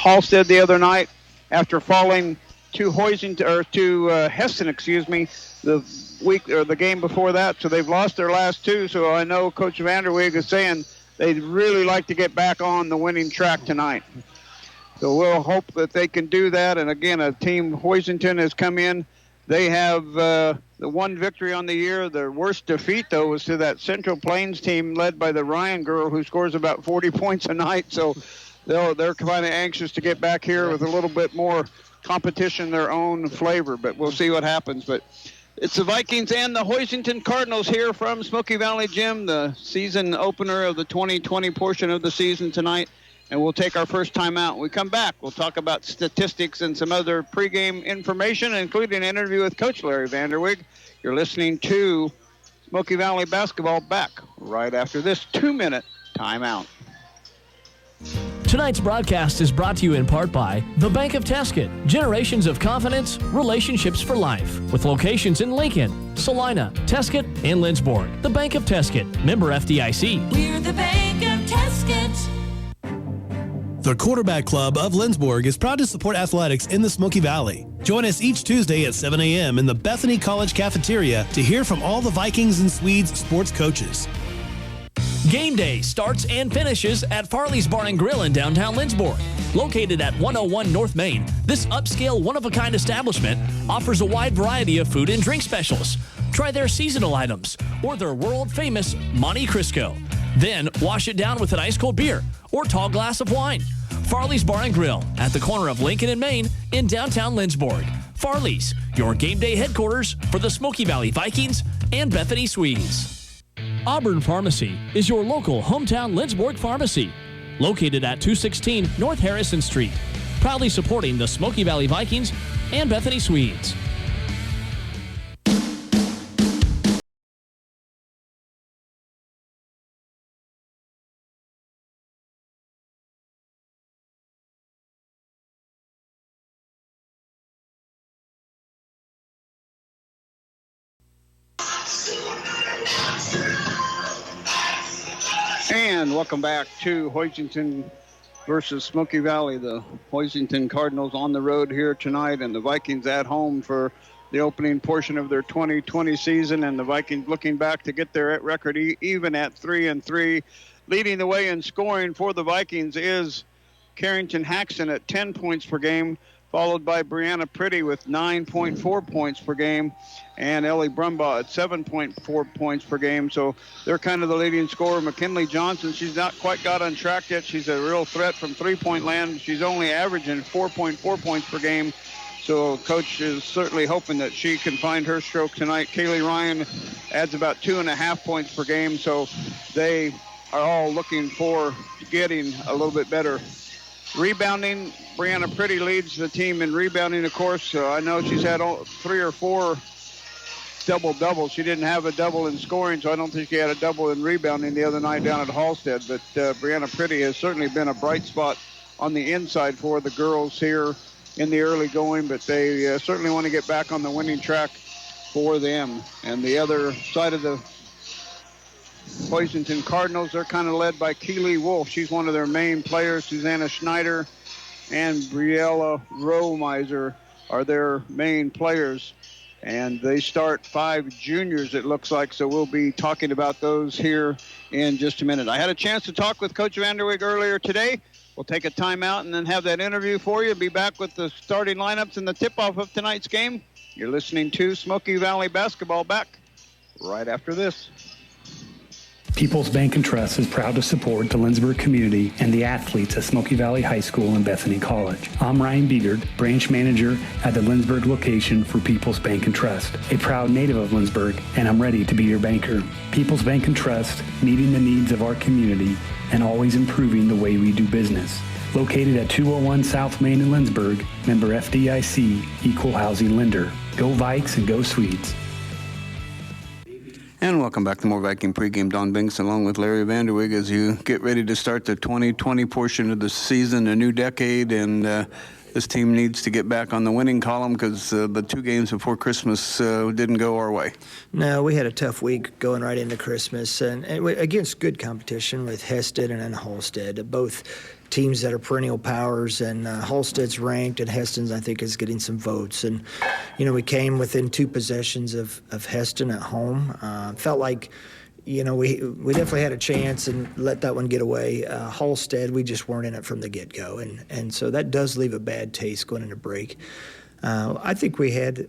Halstead the other night after falling to Hoisington or to Heston, the game before that. So they've lost their last two. So I know Coach Vanderweeg is saying they'd really like to get back on the winning track tonight. So we'll hope that they can do that. And again, a team, Hoisington, has come in. They have the one victory on the year. Their worst defeat, though, was to that Central Plains team led by the Ryan girl who scores about 40 points a night. So they're kind of anxious to get back here with a little bit more competition, their own flavor. But we'll see what happens. But it's the Vikings and the Hoisington Cardinals here from Smoky Valley Gym, the season opener of the 2020 portion of the season tonight. And we'll take our first time out. When we come back, we'll talk about statistics and some other pregame information, including an interview with Coach Larry Vanderweeg. You're listening to Smoky Valley Basketball, back right after this 2-minute timeout. Tonight's broadcast is brought to you in part by the Bank of Tesket. Generations of confidence, relationships for life. With locations in Lincoln, Salina, Tesket, and Lindsborg. The Bank of Tesket. Member FDIC. We're the Bank of Tesket. The Quarterback Club of Lindsborg is proud to support athletics in the Smoky Valley. Join us each Tuesday at 7 a.m. in the Bethany College cafeteria to hear from all the Vikings and Swedes sports coaches. Game day starts and finishes at Farley's Bar and Grill in downtown Lindsborg. Located at 101 North Main, this upscale one-of-a-kind establishment offers a wide variety of food and drink specials. Try their seasonal items or their world-famous Monte Cristo. Then wash it down with an ice-cold beer or tall glass of wine. Farley's Bar and Grill at the corner of Lincoln and Main in downtown Lindsborg. Farley's, your game day headquarters for the Smoky Valley Vikings and Bethany Swedes. Auburn Pharmacy is your local hometown Lindsborg pharmacy. Located at 216 North Harrison Street. Proudly supporting the Smoky Valley Vikings and Bethany Swedes. And welcome back to Hoisington versus Smoky Valley. The Hoisington Cardinals on the road here tonight, and the Vikings at home for the opening portion of their 2020 season. And the Vikings looking back to get their record even at 3-3. Leading the way in scoring for the Vikings is Carrington Haxton at 10 points per game, followed by Brianna Pretty with 9.4 points per game, and Ellie Brumbaugh at 7.4 points per game. So they're kind of the leading scorer. McKinley Johnson, she's not quite got on track yet. She's a real threat from three-point land. She's only averaging 4.4 points per game. So Coach is certainly hoping that she can find her stroke tonight. Kaylee Ryan adds about 2.5 points per game. So they are all looking for getting a little bit better. Rebounding, Brianna Pretty leads the team in rebounding, of course. I know she's had 3 or 4 double-doubles. She didn't have a double in scoring, so I don't think she had a double in rebounding the other night down at Halstead. But Brianna Pretty has certainly been a bright spot on the inside for the girls here in the early going, but they certainly want to get back on the winning track for them. And the other side of the Hoisington Cardinals, they're kind of led by Keely Wolf. She's one of their main players. Susanna Schneider and Briella Rohmeiser are their main players. And they start 5 juniors, it looks like, so we'll be talking about those here in just a minute. I had a chance to talk with Coach Vanderweeg earlier today. We'll take a timeout and then have that interview for you. Be back with the starting lineups and the tip-off of tonight's game. You're listening to Smoky Valley Basketball, back right after this. People's Bank and Trust is proud to support the Lindsborg community and the athletes at Smoky Valley High School and Bethany College. I'm Ryan Biegert, branch manager at the Lindsborg location for People's Bank and Trust, a proud native of Lindsborg, and I'm ready to be your banker. People's Bank and Trust, meeting the needs of our community and always improving the way we do business. Located at 201 South Main in Lindsborg, member FDIC, equal housing lender. Go Vikes and go Swedes. And welcome back to more Viking pregame. Don Binks along with Larry Vanderweeg as you get ready to start the 2020 portion of the season, a new decade, and this team needs to get back on the winning column because the 2 games before Christmas didn't go our way. No, we had a tough week going right into Christmas, and against good competition with Heston and then Halstead, both teams that are perennial powers, and Halstead's ranked, and Heston's, I think, is getting some votes. And, we came within 2 possessions of Heston at home. Felt like, we definitely had a chance and let that one get away. Halstead, we just weren't in it from the get-go, and so that does leave a bad taste going into break. I think we had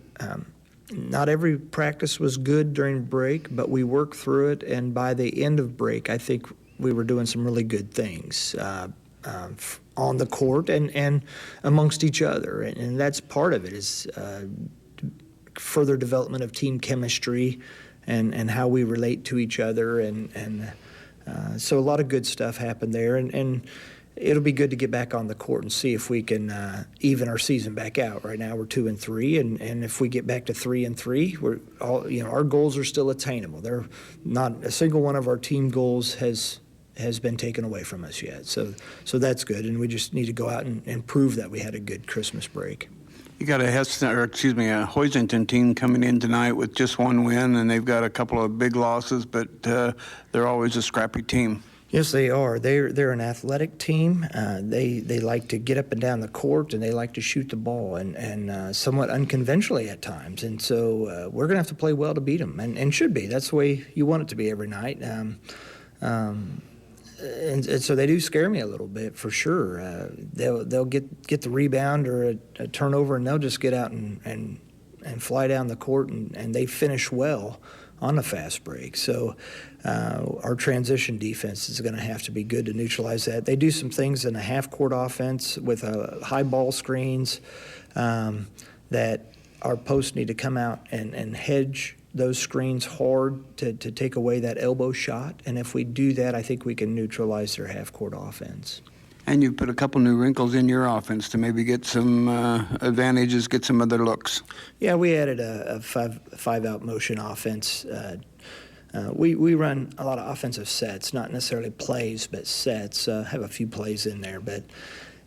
not every practice was good during break, but we worked through it, and by the end of break, I think we were doing some really good things on the court and amongst each other, and that's part of it is further development of team chemistry and how we relate to each other, and so a lot of good stuff happened there, and it'll be good to get back on the court and see if we can even our season back out. Right now we're 2-3, and if we get back to 3-3, we're all, our goals are still attainable. They're not a single one of our team goals has been taken away from us yet, so that's good, and we just need to go out and prove that we had a good Christmas break. You got a Hoisington team coming in tonight with just 1 win, and they've got a couple of big losses, but they're always a scrappy team. Yes, they are. They're an athletic team. They like to get up and down the court, and they like to shoot the ball, and somewhat unconventionally at times. And so we're going to have to play well to beat them, and should be. That's the way you want it to be every night. And so they do scare me a little bit, for sure. They'll get the rebound or a turnover, and they'll just get out and fly down the court, and they finish well on a fast break. So our transition defense is going to have to be good to neutralize that. They do some things in a half-court offense with high ball screens that our posts need to come out and hedge those screens hard to take away that elbow shot. And if we do that, I think we can neutralize their half-court offense. And you've put a couple new wrinkles in your offense to maybe get some advantages, get some other looks. Yeah, we added a five-out motion offense. We run a lot of offensive sets, not necessarily plays, but sets. Have a few plays in there, but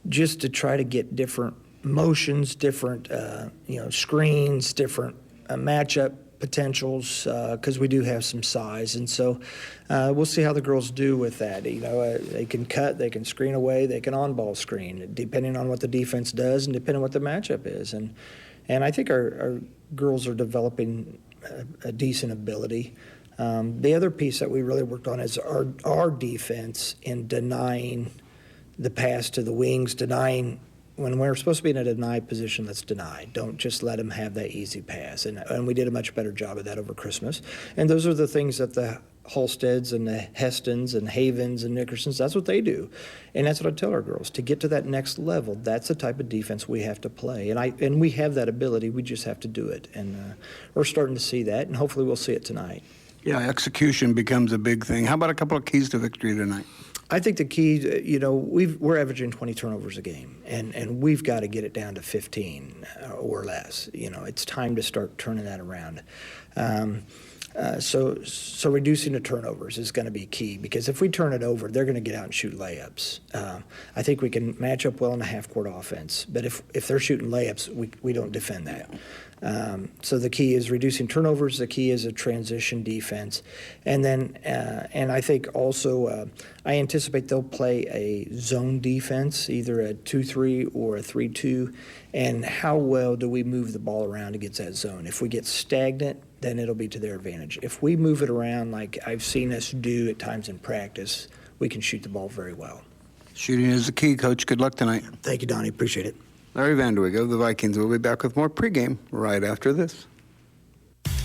just to try to get different motions, different screens, different matchup potentials, because we do have some size, and so we'll see how the girls do with that. They can cut, they can screen away, they can on-ball screen, depending on what the defense does and depending on what the matchup is. And I think our girls are developing a decent ability. The other piece that we really worked on is our defense in denying the pass to the wings, denying when we're supposed to be in a denied position, let's deny. Don't just let them have that easy pass. And we did a much better job of that over Christmas. And those are the things that the Halsteads and the Hestons and Havens and Nickersons, that's what they do. And that's what I tell our girls. To get to that next level, that's the type of defense we have to play. And we have that ability. We just have to do it. And we're starting to see that, and hopefully we'll see it tonight. Yeah, execution becomes a big thing. How about a couple of keys to victory tonight? I think the key, we're averaging 20 turnovers a game, and we've got to get it down to 15 or less. It's time to start turning that around. So reducing the turnovers is going to be key, because if we turn it over, they're going to get out and shoot layups. I think we can match up well in the half-court offense, but if they're shooting layups, we don't defend that. So the key is reducing turnovers. The key is a transition defense. And then, and I think also, I anticipate they'll play a zone defense, either a 2-3 or a 3-2. And how well do we move the ball around against that zone? If we get stagnant, then it'll be to their advantage. If we move it around like I've seen us do at times in practice, we can shoot the ball very well. Shooting is the key, Coach. Good luck tonight. Thank you, Donnie. Appreciate it. Larry Vanderweg of the Vikings will be back with more pregame right after this.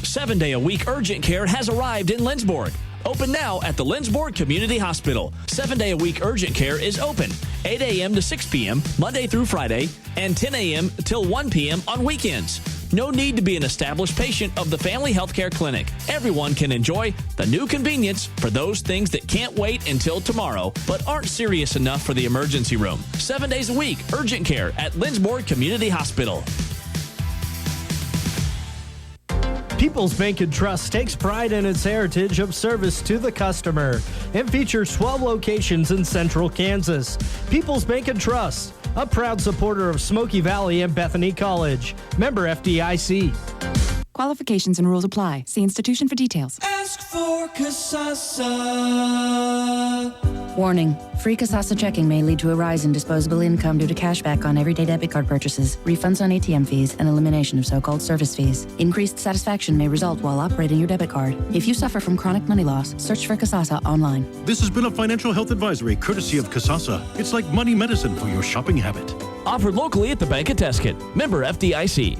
7-day-a-week urgent care has arrived in Lindsborg. Open now at the Lindsborg Community Hospital. 7-day-a-week urgent care is open, 8 a.m. to 6 p.m., Monday through Friday, and 10 a.m. till 1 p.m. on weekends. No need to be an established patient of the Family Healthcare Clinic. Everyone can enjoy the new convenience for those things that can't wait until tomorrow, but aren't serious enough for the emergency room. 7 days a week, urgent care at Lindsborg Community Hospital. People's Bank & Trust takes pride in its heritage of service to the customer and features 12 locations in central Kansas. People's Bank & Trust, a proud supporter of Smoky Valley and Bethany College. Member FDIC. Qualifications and rules apply. See institution for details. Ask for Kasasa. Warning. Free Kasasa checking may lead to a rise in disposable income due to cashback on everyday debit card purchases, refunds on ATM fees, and elimination of so-called service fees. Increased satisfaction may result while operating your debit card. If you suffer from chronic money loss, search for Kasasa online. This has been a financial health advisory courtesy of Kasasa. It's like money medicine for your shopping habit. Offered locally at the Bank of Tesket. Member FDIC.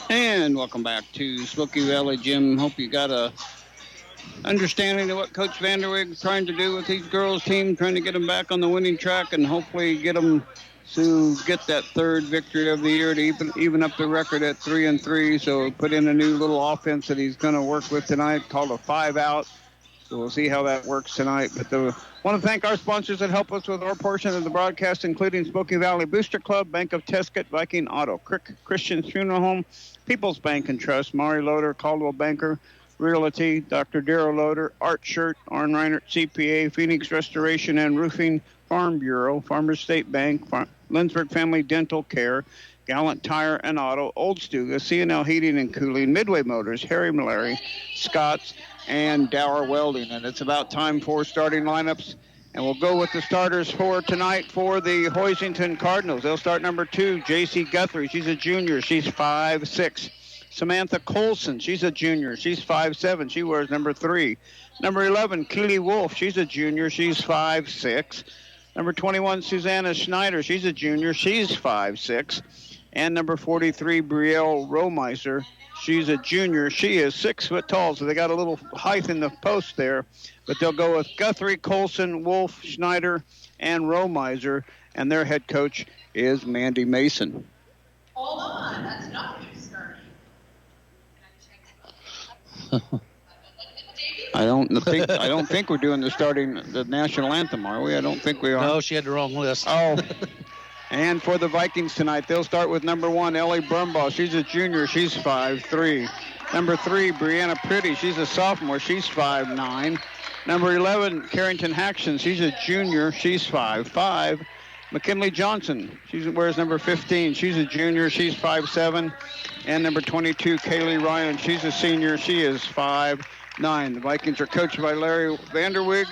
And welcome back to Smoky Valley Gym. Hope you got a understanding of what Coach Vanderweg's trying to do with these girls' team, trying to get them back on the winning track and hopefully get them to get that third victory of the year to even up the record at 3-3. So put in a new little offense that he's going to work with tonight called a 5-out. So we'll see how that works tonight. But I want to thank our sponsors that help us with our portion of the broadcast, including Smoky Valley Booster Club, Bank of Tesket, Viking Auto, Christian Funeral Home, People's Bank and Trust, Maury Loader, Caldwell Banker, Realty, Dr. Darrell Loader, Art Shirt, Arn Reinert CPA, Phoenix Restoration and Roofing, Farm Bureau, Farmers State Bank, Lindsberg Family Dental Care, Gallant Tire and Auto, Old Stuga, C&L Heating and Cooling, Midway Motors, Harry Malary, Scott's, and Dower Welding. And it's about time for starting lineups. And we'll go with the starters for tonight for the Hoisington Cardinals. They'll start number 2, J.C. Guthrie. She's a junior. She's 5'6". Samantha Colson. She's a junior. She's 5'7". She wears number 3. Number 11, Keely Wolf. She's a junior. She's 5'6". Number 21, Susanna Schneider. She's a junior. She's 5'6". And number 43, Brielle Rohmeiser. She's a junior. She is 6 foot tall, so they got a little height in the post there. But they'll go with Guthrie, Colson, Wolf, Schneider, and Rohmeiser. And their head coach is Mandy Mason. Hold on, that's not who's starting. I don't think we're doing the national anthem, are we? I don't think we are. No, she had the wrong list. Oh. And for the Vikings tonight, they'll start with number 1, Ellie Brumbaugh. She's a junior. She's 5'3". Number 3, Brianna Pretty. She's a sophomore. She's 5'9". Number 11, Carrington Haxton. She's a junior. She's 5'5". McKinley Johnson. She wears number 15. She's a junior. She's 5'7". And number 22, Kaylee Ryan. She's a senior. She is 5'9". The Vikings are coached by Larry Vanderweg,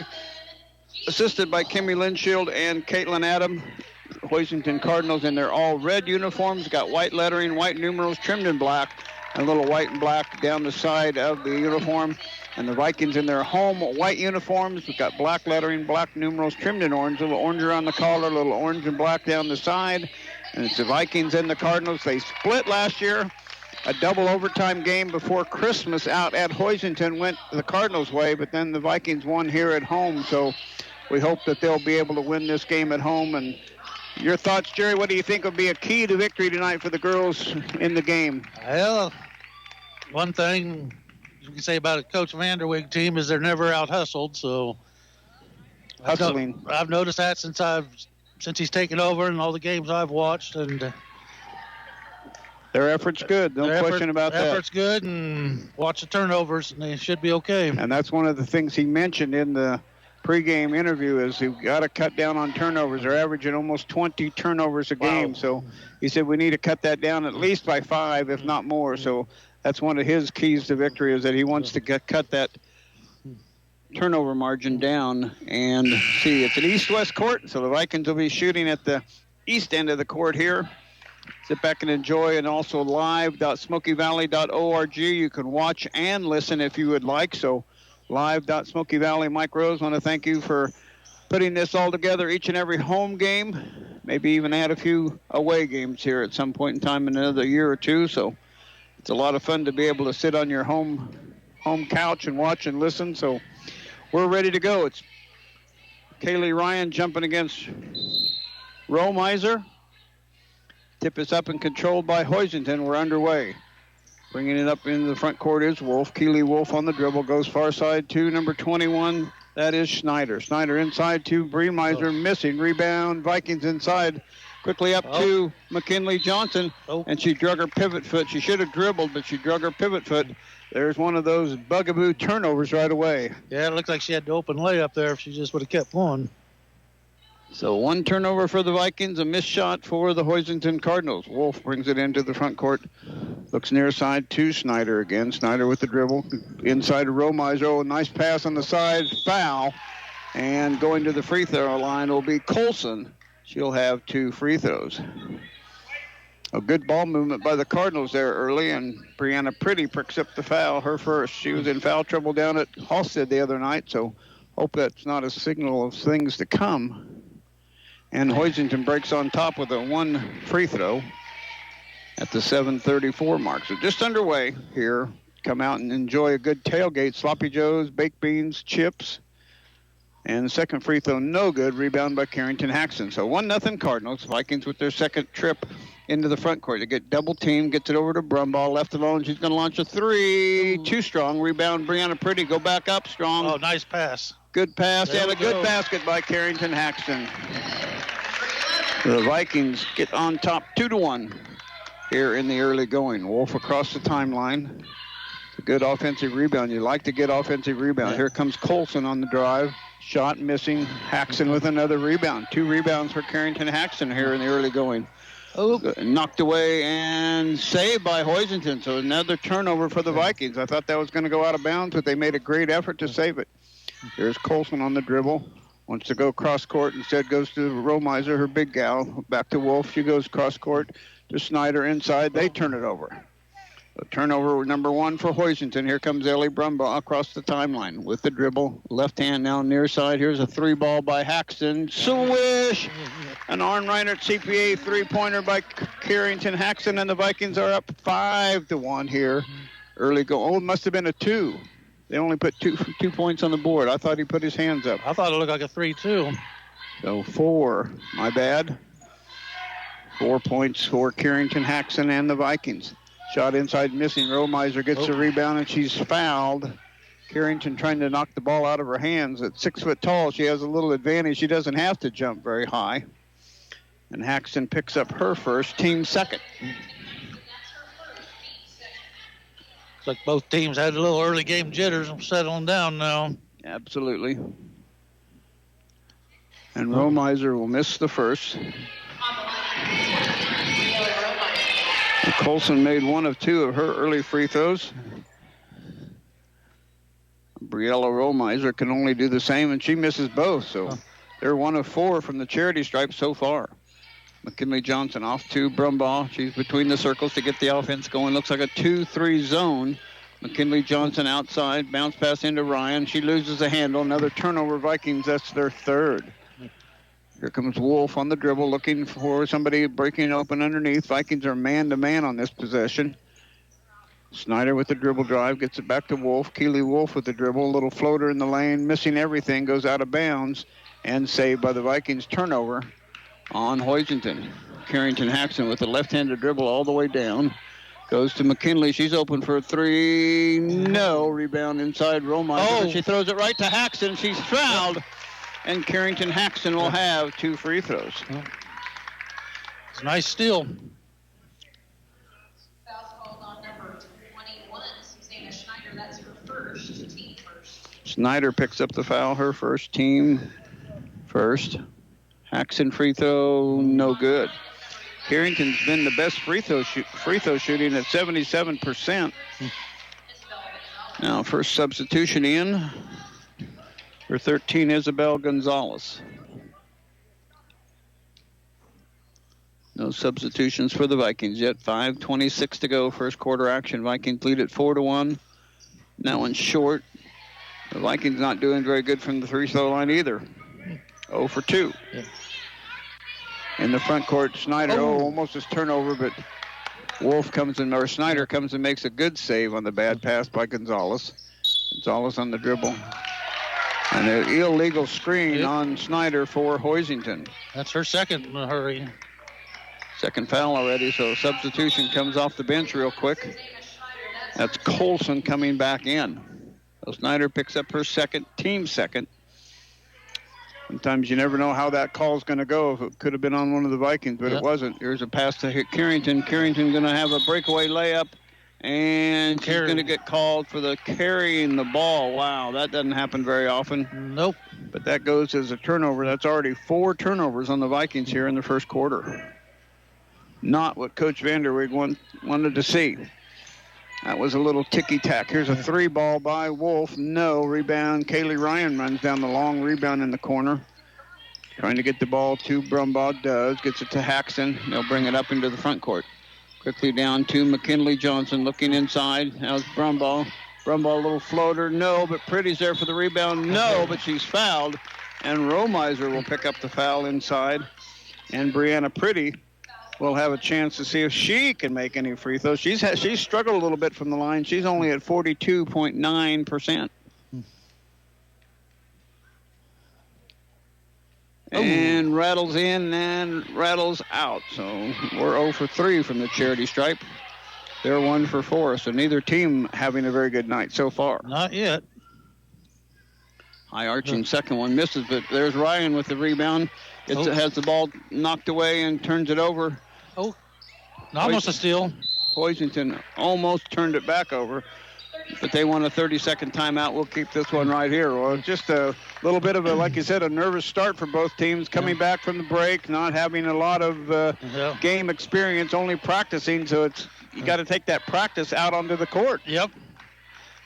assisted by Kimmy Linshield and Caitlin Adam. Hoisington Cardinals in their all red uniforms, got white lettering, white numerals trimmed in black, and a little white and black down the side of the uniform. And the Vikings in their home white uniforms, we've got black lettering, black numerals trimmed in orange, a little orange around the collar, a little orange and black down the side. And it's the Vikings and the Cardinals. They split last year. A double overtime game before Christmas out at Hoisington went the Cardinals' way, but then the Vikings won here at home. So we hope that they'll be able to win this game at home. And your thoughts, Jerry, what do you think will be a key to victory tonight for the girls in the game? Well, one thing you can say about a Coach Vanderweg team is they're never out-hustled. So hustling. I've noticed that since he's taken over and all the games I've watched. And their effort's good. No question about that. Their effort's good, and watch the turnovers, and they should be okay. And that's one of the things he mentioned in the pregame interview is you've got to cut down on turnovers. They're averaging almost 20 turnovers a game. Wow. So he said we need to cut that down at least by 5, if not more. So that's one of his keys to victory is that he wants to cut that turnover margin down. And see, it's an east-west court, so the Vikings will be shooting at the east end of the court here. Sit back and enjoy, and also live.smokyvalley.org. You can watch and listen if you would like. So live.smokyvalley. Mike Rose, want to thank you for putting this all together, each and every home game, maybe even add a few away games here at some point in time in another year or two. So it's a lot of fun to be able to sit on your home couch and watch and listen. So we're ready to go. It's Kaylee Ryan jumping against Rohmeiser. Tip is up and controlled by Hoisington. We're underway. Bringing it up into the front court is Wolf. Keeley Wolf on the dribble. Goes far side to number 21. That is Schneider. Schneider inside to Breemeiser. Missing. Rebound. Vikings inside. Quickly up to McKinley Johnson. And she drug her pivot foot. She should have dribbled, but she drug her pivot foot. There's one of those bugaboo turnovers right away. Yeah, it looked like she had the open layup there if she just would have kept going. So one turnover for the Vikings, a missed shot for the Hoisington Cardinals. Wolf brings it into the front court. Looks near side to Schneider again. Schneider with the dribble. Inside to Romeiser. Oh, nice pass on the side. Foul. And going to the free throw line will be Colson. She'll have 2 free throws. A good ball movement by the Cardinals there early, and Brianna Pretty picks up the foul, her first. She was in foul trouble down at Halstead the other night, so hope that's not a signal of things to come. And Hoisington breaks on top with a 1 free throw at the 7:34 mark. So just underway here. Come out and enjoy a good tailgate. Sloppy Joes, baked beans, chips. And the second free throw, no good. Rebound by Carrington Haxton. So 1-0 Cardinals. Vikings with their second trip into the front court. They get double team, gets it over to Brumbaugh. Left alone, she's going to launch a 3. Too strong. Rebound, Brianna Pretty. Go back up strong. Oh, nice pass. Good pass and a good basket by Carrington Haxton. The Vikings get on top 2-1 here in the early going. Wolf across the timeline. It's a good offensive rebound. You like to get offensive rebound. Here comes Colson on the drive. Shot missing. Haxton with another rebound. 2 rebounds for Carrington Haxton here in the early going. Knocked away and saved by Hoisington. So another turnover for the Vikings. I thought that was going to go out of bounds, but they made a great effort to save it. Here's Colson on the dribble. Wants to go cross court. Instead goes to Romeiser, her big gal. Back to Wolf. She goes cross court to Schneider inside. They turn it over. So turnover number 1 for Hoisington. Here comes Ellie Brumbaugh across the timeline with the dribble. Left hand now near side. Here's a 3 ball by Haxton. Swish! An Arn Reinert CPA 3-pointer by Carrington Haxton, and the Vikings are up 5-1 here. Early go. Oh, it must have been a 2. They only put 2 points on the board. I thought he put his hands up. I thought it looked like a 3-2. So 4. My bad. 4 points for Carrington Haxton and the Vikings. Shot inside missing. Romeiser gets the rebound, and she's fouled. Carrington trying to knock the ball out of her hands. At 6 foot tall, she has a little advantage. She doesn't have to jump very high. And Haxton picks up her first, team second. Looks like both teams had a little early game jitters. I'm settling down now. Absolutely. And Romeiser will miss the first. Colson made 1 of 2 of her early free throws. Briella Romeiser can only do the same, and she misses both. So they're 1 of 4 from the charity stripe so far. McKinley Johnson off to Brumbaugh. She's between the circles to get the offense going. Looks like a 2-3 zone. McKinley Johnson outside. Bounce pass into Ryan. She loses the handle. Another turnover, Vikings. That's their 3rd. Here comes Wolf on the dribble, looking for somebody breaking open underneath. Vikings are man-to-man on this possession. Schneider with the dribble drive, gets it back to Wolf. Keeley Wolf with the dribble, a little floater in the lane, missing everything, goes out of bounds, and saved by the Vikings. Turnover on Hoisington. Carrington Haxton with the left-handed dribble all the way down. Goes to McKinley. She's open for a 3. No. Rebound inside Romeiser. She throws it right to Haxton. She's fouled. And Carrington Haxton will have 2 free throws. It's a nice steal. Foul called on number 21, Susanna Schneider. That's her first, team first. Schneider picks up the foul, her first, team first. Haxton free throw, no good. Carrington's been the best free throw shooting at 77%. Now, first substitution in. For 13, Isabel Gonzalez. No substitutions for the Vikings yet. 5:26 to go. First quarter action. Vikings lead at 4-1. That one's short. The Vikings not doing very good from the free-throw line either. 0 for 2. Yeah. In the front court, Schneider, almost a turnover, but Schneider comes and makes a good save on the bad pass by Gonzalez. Gonzalez on the dribble. And an illegal screen on Schneider for Hoisington. That's her second in a hurry. Second foul already, so substitution comes off the bench real quick. That's Colson coming back in. So Snyder picks up her team second. Sometimes you never know how that call's going to go. If it could have been on one of the Vikings, but it wasn't. Here's a pass to Carrington. Carrington going to have a breakaway layup, and she's going to get called for the carrying the ball. Wow, that doesn't happen very often. Nope. But that goes as a turnover. That's already 4 turnovers on the Vikings here in the first quarter. Not what Coach Vanderweg wanted to see. That was a little ticky-tack. Here's a 3 ball by Wolf. No rebound. Kaylee Ryan runs down the long rebound in the corner. Trying to get the ball to Brumbaugh. Does. Gets it to Haxton. They'll bring it up into the front court. Quickly down to McKinley Johnson looking inside. Now's Brumbaugh. Brumbaugh, a little floater. No, but Pretty's there for the rebound. No, but she's fouled. And Romiser will pick up the foul inside. And Brianna Pretty will have a chance to see if she can make any free throws. She's struggled a little bit from the line. She's only at 42.9%. And rattles in and rattles out. So we're 0 for 3 from the charity stripe. They're 1 for 4. So neither team having a very good night so far. Not yet. High arching second one misses, but there's Ryan with the rebound. It has the ball knocked away and turns it over. Oh, almost a steal. Hoisington almost turned it back over, but they want a 30-second timeout. We'll keep this one right here. Well, just a little bit of a, like you said, a nervous start for both teams. Coming back from the break, not having a lot of game experience, only practicing. So you got to take that practice out onto the court. Yep.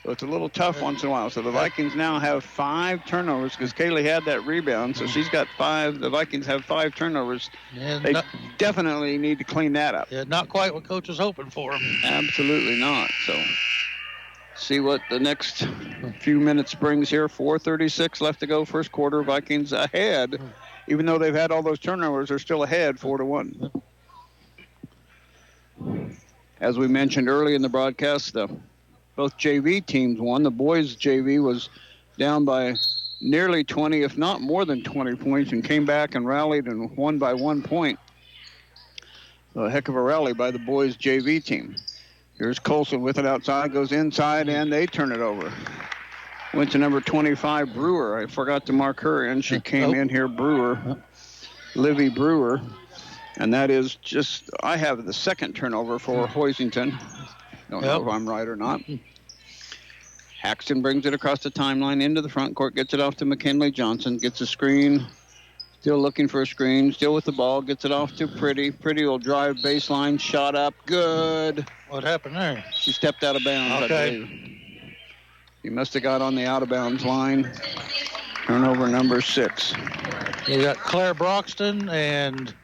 So it's a little tough once in a while. So the Vikings now have 5 turnovers because Kaylee had that rebound. So she's got 5. The Vikings have 5 turnovers. They definitely need to clean that up. Yeah, not quite what Coach was hoping for. Absolutely not. So see what the next few minutes brings here. 4:36 left to go first quarter. Vikings ahead. Even though they've had all those turnovers, they're still ahead 4-1. As we mentioned early in the broadcast, both JV teams won. The boys' JV was down by nearly 20, if not more than 20 points, and came back and rallied and won by 1 point. So a heck of a rally by the boys' JV team. Here's Colson with it outside, goes inside, and they turn it over. Went to number 25, Brewer. I forgot to mark her in. She came in here, Brewer. Livy Brewer. And that is just, I have the second turnover for Hoisington. Don't know if I'm right or not. Haxton brings it across the timeline into the front court, gets it off to McKinley Johnson, gets a screen, still looking for a screen, still with the ball, gets it off to Pretty. Pretty will drive baseline, shot up, good. What happened there? She stepped out of bounds, I believe. He must have got on the out-of-bounds line. Turnover number 6. You got Claire Broxton and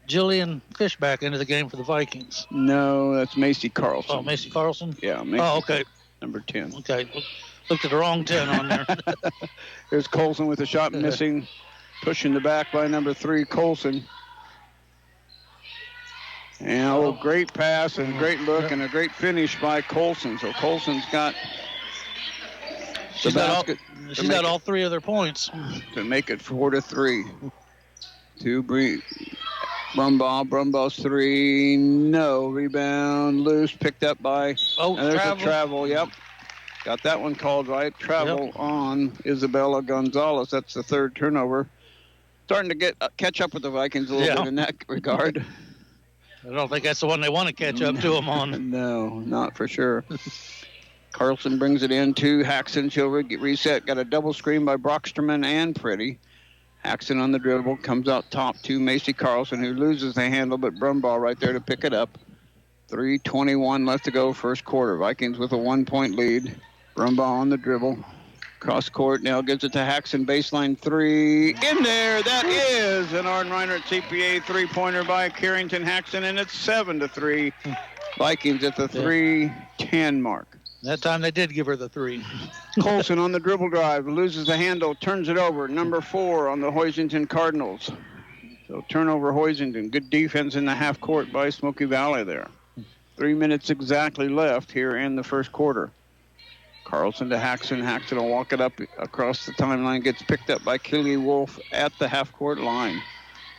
Jillian Fishback into the game for the Vikings. No, that's Macy Carlson. Oh, Macy Carlson? Yeah, Macy. Oh, okay. Number 10. Okay. Looked at the wrong 10 on there. There's Colson with a shot missing. Pushing the back by number 3, Colson. And great pass and great look and a great finish by Colson. So Colson's got She's got all 3 of their points. To make it 4-3. Brumbaugh's 3. No. Rebound. Loose. Picked up by. There's a travel. Yep. Got that one called right. Travel on Isabella Gonzalez. That's the 3rd turnover. Starting to catch up with the Vikings a little bit in that regard. I don't think that's the one they want to catch up to them on. No, not for sure. Carlson brings it in to Haxton. She'll reset. Got a double screen by Brocksterman and Pretty. Haxton on the dribble. Comes out top to Macy Carlson, who loses the handle, but Brumbaugh right there to pick it up. 3:21 left to go first quarter. Vikings with a 1-point lead. Brumbaugh on the dribble. Cross court now gives it to Haxton. Baseline 3. In there. That is an Arden Reinert CPA 3-pointer by Carrington Haxton, and it's 7-3. Vikings at the 3:10 mark. That time they did give her the 3. Colson on the dribble drive, loses the handle, turns it over. Number 4 on the Hoisington Cardinals. So turnover Hoisington. Good defense in the half court by Smoky Valley there. 3 minutes exactly left here in the first quarter. Carlson to Haxton. Haxton will walk it up across the timeline. Gets picked up by Kelly Wolf at the half-court line.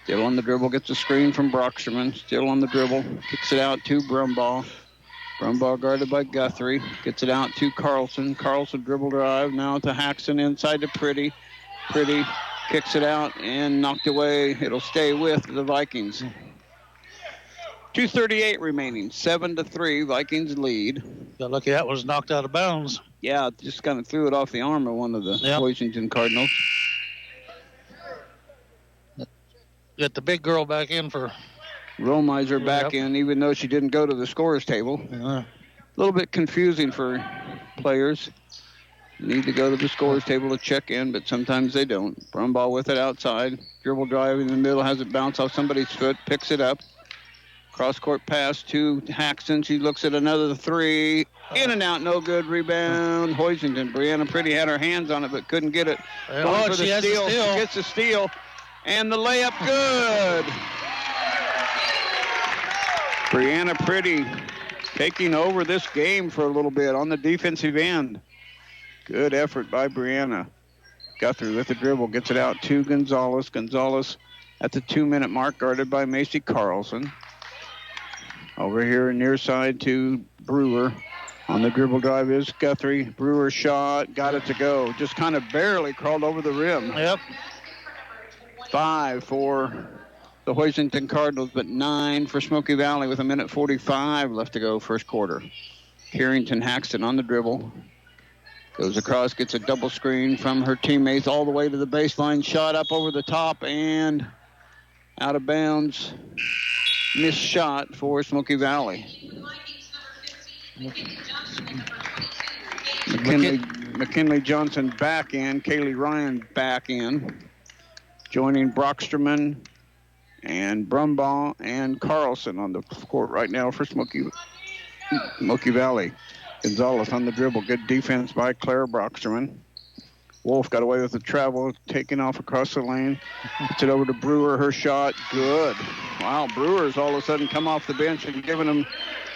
Still on the dribble. Gets a screen from Brocksterman. Still on the dribble. Kicks it out to Brumbaugh. Brumbaugh guarded by Guthrie. Gets it out to Carlson. Carlson dribble drive. Now to Haxton inside to Pretty. Pretty kicks it out and knocked away. It'll stay with the Vikings. 2:38 remaining. 7-3. Vikings lead. Got lucky that was knocked out of bounds. Yeah, just kind of threw it off the arm of one of the Hoisington Cardinals. Get the big girl back in for... Romiser back in, even though she didn't go to the scorer's table. A little bit confusing for players. Need to go to the scorer's table to check in, but sometimes they don't. Brumbaugh with it outside. Dribble drive in the middle, has it bounce off somebody's foot, picks it up. Cross-court pass to Haxton. She looks at another three. In and out, no good. Rebound, Hoisington. Brianna Pretty had her hands on it, but couldn't get it. Going for the steal. She gets the steal. And the layup, good. Brianna Pretty taking over this game for a little bit on the defensive end. Good effort by Brianna. Guthrie with the dribble, gets it out to Gonzalez. Gonzalez at the 2-minute mark, guarded by Macy Carlson. Over here near side to Brewer. On the dribble drive is Guthrie. Brewer shot, got it to go. Just kind of barely crawled over the rim. 5 for the Hoisington Cardinals, but 9 for Smoky Valley with 1:45 left to go first quarter. Carrington Haxton on the dribble. Goes across, gets a double screen from her teammates all the way to the baseline. Shot up over the top and out of bounds. Missed shot for Smoky Valley. McKinley Johnson back in. Kaylee Ryan back in. Joining Brocksterman and Brumbaugh and Carlson on the court right now for Smoky Valley. Gonzalez on the dribble. Good defense by Claire Brocksterman. Wolf got away with the travel, taking off across the lane. Gets it over to Brewer. Her shot, good. Wow, Brewer's all of a sudden come off the bench and given them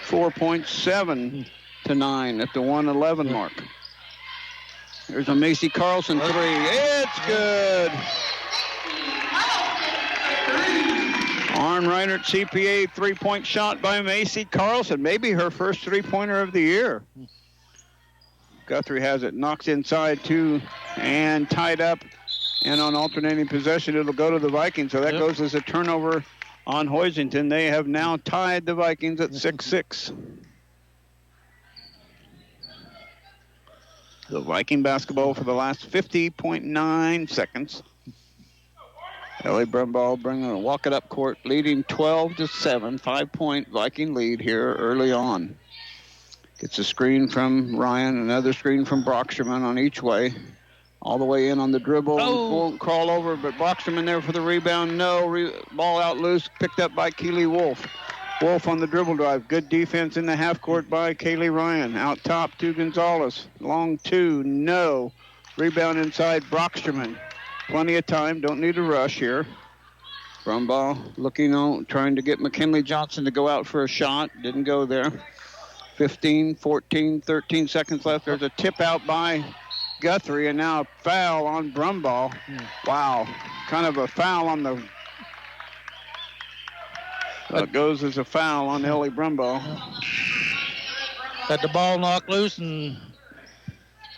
4.7 to 9 at the 1:11 mark. There's a Macy Carlson three. It's good. Arn Reinert CPA 3-point shot by Macy Carlson. Maybe her first 3-pointer of the year. Guthrie has it, knocks inside two, and tied up. And on alternating possession, it'll go to the Vikings. So that goes as a turnover on Hoisington. They have now tied the Vikings at 6-6. The Viking basketball for the last 50.9 seconds. Ellie Brumbaugh bringing a walk it up court, leading 12-7. 5-point Viking lead here early on. Gets a screen from Ryan, another screen from Brocksterman on each way. All the way in on the dribble. Won't crawl over, but Brocksterman there for the rebound. No, ball out loose, picked up by Keely Wolf. Wolf on the dribble drive. Good defense in the half court by Kaylee Ryan. Out top to Gonzalez. Long two, no. Rebound inside Brocksterman. Plenty of time, don't need a rush here. Brumbaugh looking on, trying to get McKinley Johnson to go out for a shot. Didn't go there. 15, 14, 13 seconds left. There's a tip out by Guthrie, and now a foul on Brumbaugh. Wow, kind of a foul on the... It goes as a foul on Ellie Brumbaugh. Got the ball knocked loose and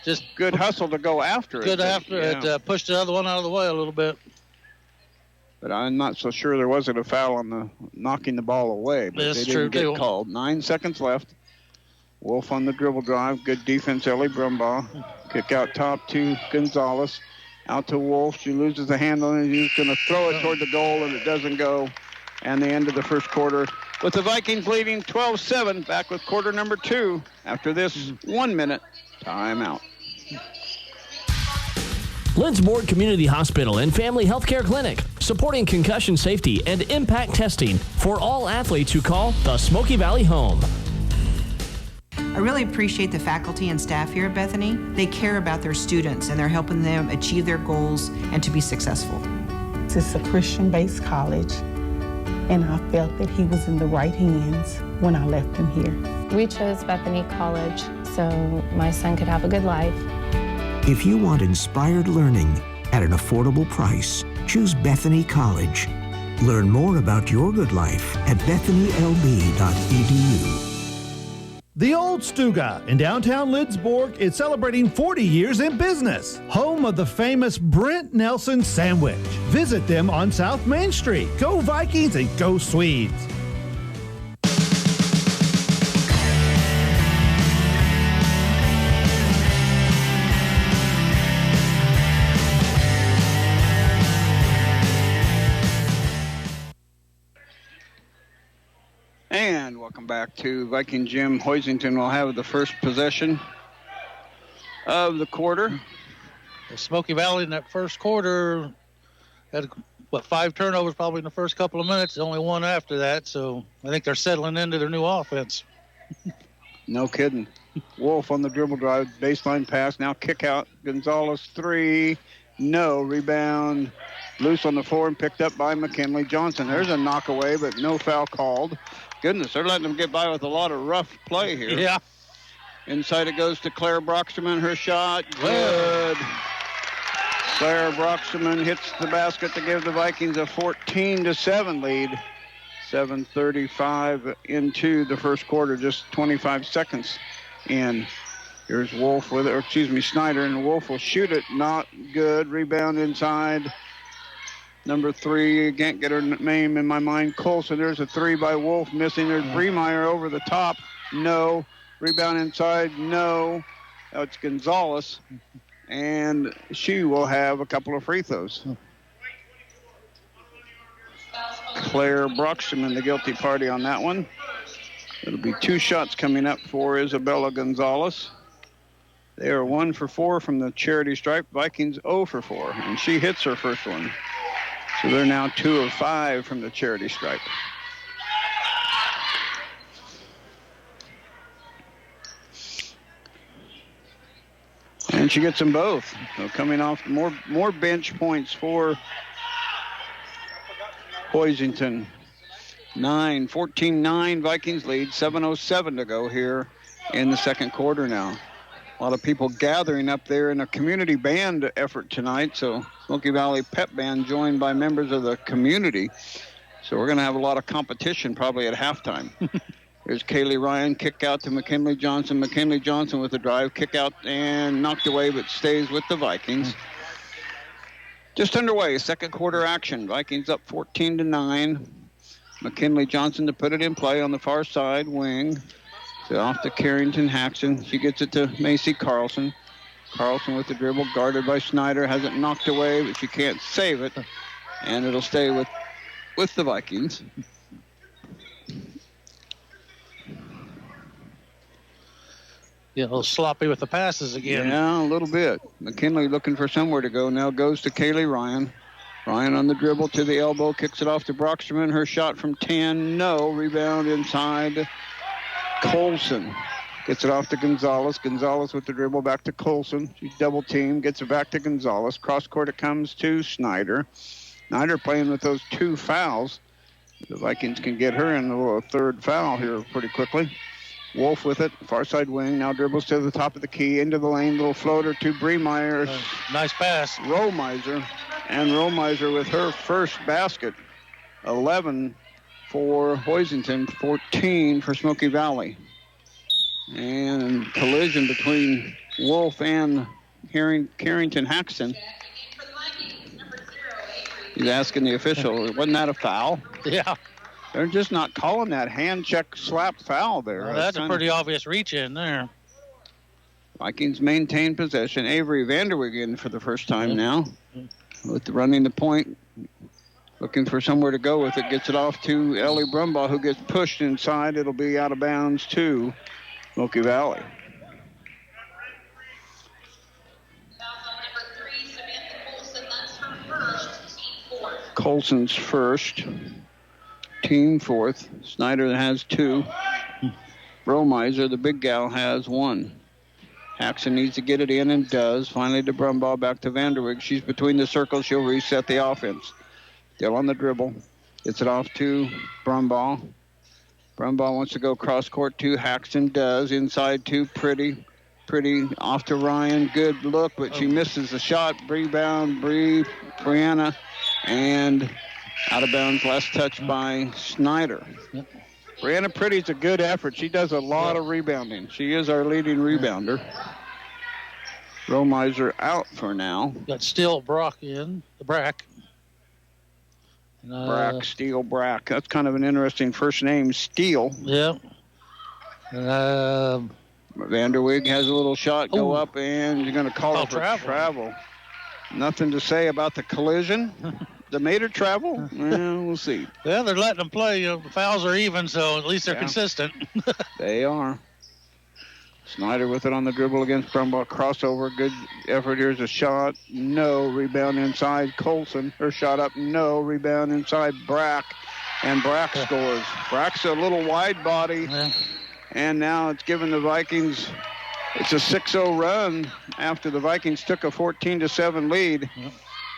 just... Good hustle to go after it. Good after it. Pushed the other one out of the way a little bit. But I'm not so sure there wasn't a foul on the knocking the ball away. But That's they didn't true, get called. 9 seconds left. Wolf on the dribble drive. Good defense, Ellie Brumbaugh. Kick out top to Gonzalez. Out to Wolf. She loses the handle, and she's going to throw it toward the goal, and it doesn't go. And the end of the first quarter with the Vikings leading 12-7. Back with quarter number 2 after this 1-minute timeout. Lindsborg Community Hospital and Family Healthcare Clinic, supporting concussion safety and impact testing for all athletes who call the Smoky Valley home. I really appreciate the faculty and staff here at Bethany. They care about their students and they're helping them achieve their goals and to be successful. This is a Christian-based college, and I felt that he was in the right hands when I left him here. We chose Bethany College so my son could have a good life. If you want inspired learning at an affordable price, choose Bethany College. Learn more about your good life at bethanylb.edu. The Old Stuga in downtown Lindsborg is celebrating 40 years in business. Home of the famous Brent Nelson sandwich. Visit them on South Main Street. Go Vikings and go Swedes. And welcome back to Viking Gym. Hoisington will have the first possession of the quarter. The Smoky Valley in that first quarter had, 5 turnovers probably in the first couple of minutes, only one after that. So I think they're settling into their new offense. No kidding. Wolf on the dribble drive, baseline pass, now kick out. Gonzalez 3, no. Rebound, loose on the floor and picked up by McKinley Johnson. There's a knock away, but no foul called. Goodness, they're letting them get by with a lot of rough play here. Yeah. Inside it goes to Claire Brocksterman. Her shot, good. Claire Brocksterman hits the basket to give the Vikings a 14-7 lead. 7:35 into the first quarter, just 25 seconds in. Here's Wolf with it, or excuse me, Snyder, and Wolf will shoot it. Not good. Rebound inside. Number 3, can't get her name in my mind. Colson, there's a 3 by Wolf, missing. There's Bremeyer over the top. No. Rebound inside. No. It's Gonzalez. And she will have a couple of free throws. Claire Brocksterman, the guilty party on that one. It'll be 2 shots coming up for Isabella Gonzalez. They are 1 for 4 from the charity stripe. Vikings 0 for 4. And she hits her first one. So they're now 2 of 5 from the charity stripe. And she gets them both. So coming off more bench points for Hoisington. 14-9 Vikings lead. 7:07 to go here in the second quarter now. A lot of people gathering up there in a community band effort tonight. So Smoky Valley Pep Band joined by members of the community. So we're going to have a lot of competition probably at halftime. There's Kaylee Ryan, kick out to McKinley Johnson. McKinley Johnson with the drive, kick out and knocked away, but stays with the Vikings. Just underway, second quarter action. Vikings up 14-9. McKinley Johnson to put it in play on the far side wing. So off to Carrington Haxton. She gets it to Macy Carlson. Carlson with the dribble, guarded by Snyder. Has it knocked away, but she can't save it. And it'll stay with the Vikings. Yeah, a little sloppy with the passes again. Yeah, a little bit. McKinley looking for somewhere to go. Now goes to Kaylee Ryan. Ryan on the dribble to the elbow, kicks it off to Brocksterman. Her shot from 10, no. Rebound inside. Colson gets it off to Gonzalez. Gonzalez with the dribble back to Colson. She's double teamed, gets it back to Gonzalez. Cross court it comes to Snyder. Snyder playing with those 2 fouls. The Vikings can get her in a third foul here pretty quickly. Wolf with it, far side wing, now dribbles to the top of the key, into the lane, little floater to Bremeyer. Nice pass. Romiser, and Romiser with her first basket. 11 for Hoisington, 14 for Smoky Valley. And collision between Wolf and Carrington Haxton. He's asking the official, wasn't that a foul? Yeah. They're just not calling that hand check slap foul there. Well, that's a pretty obvious reach in there. Vikings maintain possession. Avery Vanderweg in for the first time now. With running the point. Looking for somewhere to go with it. Gets it off to Ellie Brumbaugh, who gets pushed inside. It'll be out of bounds to Smoky Valley. Colson's first. Team fourth. Snyder has 2. Romiser, the big gal, has 1. Haxton needs to get it in and does. Finally to Brumbaugh, back to Vanderweg. She's between the circles. She'll reset the offense. Still on the dribble. Gets it off to Brumbaugh. Brumbaugh wants to go cross court to Haxton. Does. Inside to Pretty. Pretty off to Ryan. Good look, but she misses the shot. Rebound, Brianna. And out of bounds, last touch by Snyder. Yep. Brianna Pretty's a good effort. She does a lot of rebounding. She is our leading rebounder. Romiser out for now. Got Steele Brock in. The Brack. Brack, Steele, Brack. That's kind of an interesting first name, Steele. Yeah. Vanderweg has a little shot go up, and you're going to call it for travel. Nothing to say about the collision. They made her travel? Well, we'll see. Yeah, they're letting them play. The fouls are even, so at least they're consistent. They are. Snyder with it on the dribble against Brumbaugh. Crossover. Good effort. Here's a shot. No. Rebound inside. Colson. Her shot up. No. Rebound inside. Brack. And Brack scores. Brack's a little wide body. Yeah. And now it's given the Vikings, it's a 6-0 run after the Vikings took a 14-7 lead. Yep.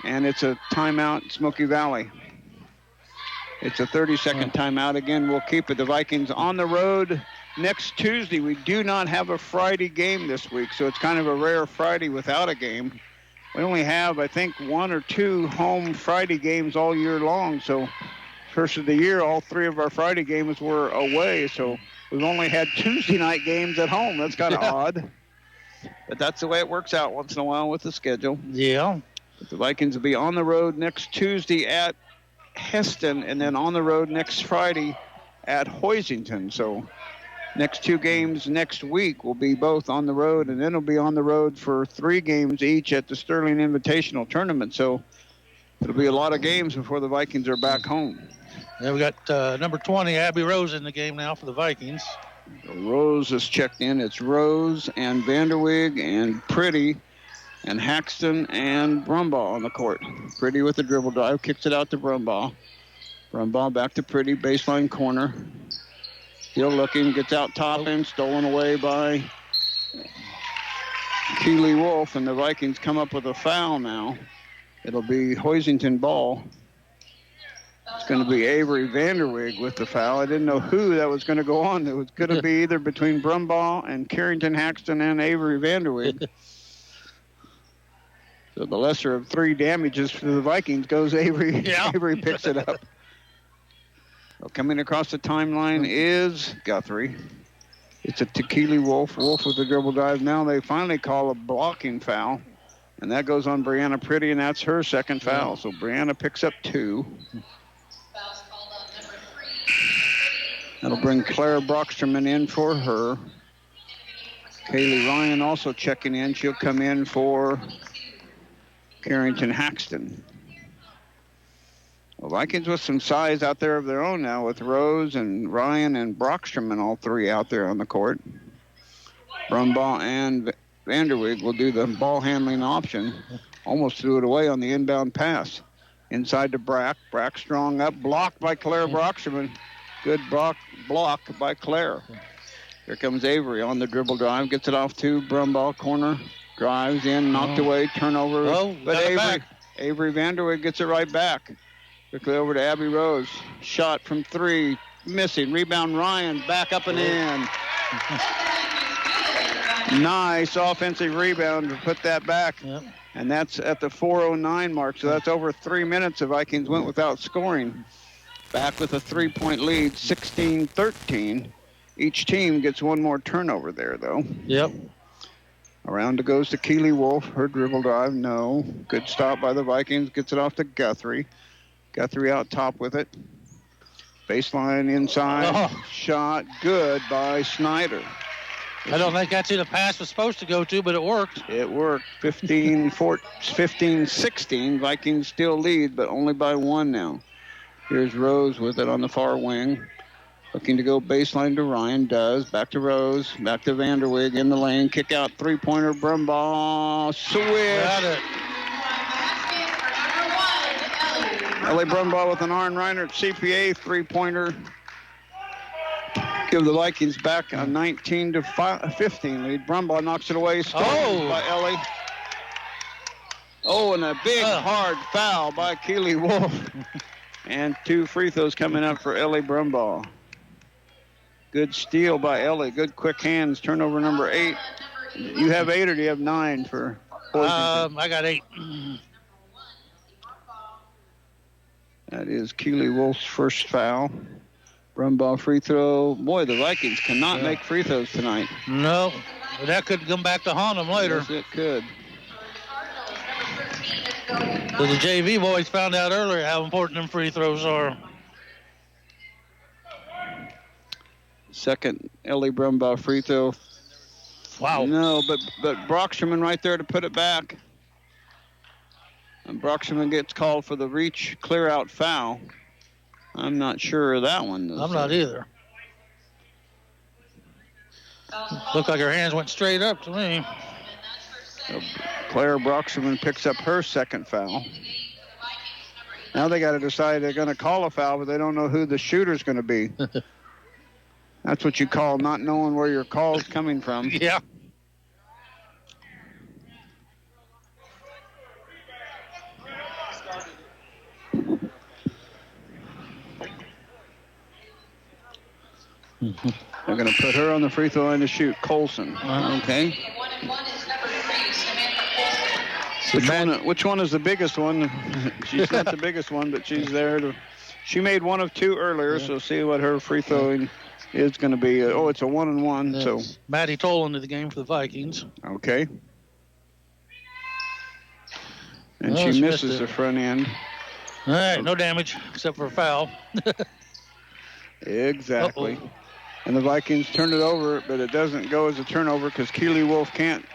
And it's a timeout, Smoky Valley. It's a 30-second timeout. Again, we'll keep it. The Vikings on the road next Tuesday. We do not have a Friday game this week, so it's kind of a rare Friday without a game. We only have, I think, 1 or 2 home Friday games all year long. So first of the year, all 3 of our Friday games were away. So we've only had Tuesday night games at home. That's kind of odd. But that's the way it works out once in a while with the schedule. Yeah. But the Vikings will be on the road next Tuesday at Heston, and then on the road next Friday at Hoisington. So next 2 games next week will be both on the road, and then we'll be on the road for 3 games each at the Sterling Invitational Tournament. So it'll be a lot of games before the Vikings are back home. Yeah, we got number 20, Abby Rose, in the game now for the Vikings. Rose is checked in. It's Rose and Vanderweg and Pretty and Haxton and Brumbaugh on the court. Pretty with the dribble drive, kicks it out to Brumbaugh. Brumbaugh back to Pretty, baseline corner. Still looking, gets out top end, stolen away by Keeley Wolf, and the Vikings come up with a foul now. It'll be Hoisington ball. It's going to be Avery Vanderweg with the foul. I didn't know who that was going to go on. It was going to be either between Brumbaugh and Carrington Haxton and Avery Vanderweg. So the lesser of 3 damages for the Vikings goes Avery. Yeah. Avery picks it up. Well, coming across the timeline is Guthrie. It's a Keeley Wolf. Wolf with the dribble drive. Now they finally call a blocking foul. And that goes on Brianna Pretty, and that's her second foul. So Brianna picks up 2. That'll bring Claire Brocksterman in for her. Kaylee Ryan also checking in. She'll come in for Carrington Haxton. Well, Vikings with some size out there of their own now with Rose and Ryan and Brocksterman, all 3 out there on the court. Brumbaugh and Vanderweg will do the ball handling option. Almost threw it away on the inbound pass. Inside to Brack. Brack strong up, blocked by Claire Brocksterman. Good block by Claire. Here comes Avery on the dribble drive. Gets it off to Brumbaugh corner. Drives in, knocked away, turnover. But Avery Vanderweg gets it right back. Quickly over to Abby Rose. Shot from 3. Missing. Rebound Ryan. Back up and in. Nice offensive rebound to put that back. Yep. And that's at the 4:09 mark. So that's over 3 minutes the Vikings went without scoring. Back with a 3-point lead, 16-13. Each team gets 1 more turnover there, though. Yep. Around it goes to Keeley Wolf. Her dribble drive, no. Good stop by the Vikings. Gets it off to Guthrie. Guthrie out top with it. Baseline inside. Shot good by Snyder. I don't think that's who the pass was supposed to go to, but it worked. It worked. 15-16. Vikings still lead, but only by 1 now. Here's Rose with it on the far wing. Looking to go baseline to Ryan. Does. Back to Rose. Back to Vanderweg in the lane. Kick out 3-pointer. Brumbaugh. Swish. Got it. Ellie Brumbaugh with an Arn Reinert CPA 3-pointer. Give the Vikings back a 19-15 lead. Brumbaugh knocks it away. Stolen by Ellie. And a big hard foul by Keeley Wolf. And 2 free throws coming up for Ellie Brumbaugh. Good steal by Ellie. Good quick hands. Turnover number 8. You have 8 or do you have 9 for Hoisington? I got 8. That is Keeley Wolf's first foul. Brumbaugh free throw. Boy, the Vikings cannot make free throws tonight. No, that could come back to haunt them later. Yes, it could. So the JV boys found out earlier how important them free throws are. Second Ellie Brumbaugh free throw. Wow. No, but Brocksherman right there to put it back. And Brocksherman gets called for the reach clear out foul. I'm not sure of that one. I'm not either. Looked like her hands went straight up to me. So Claire Brocksherman picks up her second foul. Now they got to decide they're going to call a foul, but they don't know who the shooter's going to be. That's what you call not knowing where your call's coming from. Yeah. They're going to put her on the free throw line to shoot. Colson. Okay. Which one is the biggest one? She's not the biggest one, but she's there. She made one of two earlier, so see what her free throwing is going to be. It's a 1-and-1. So Maddie Toll into the game for the Vikings. Okay. And she misses the front end. All right, no damage except for a foul. Exactly. Uh-oh. And the Vikings turn it over, but it doesn't go as a turnover because Keely Wolf can't.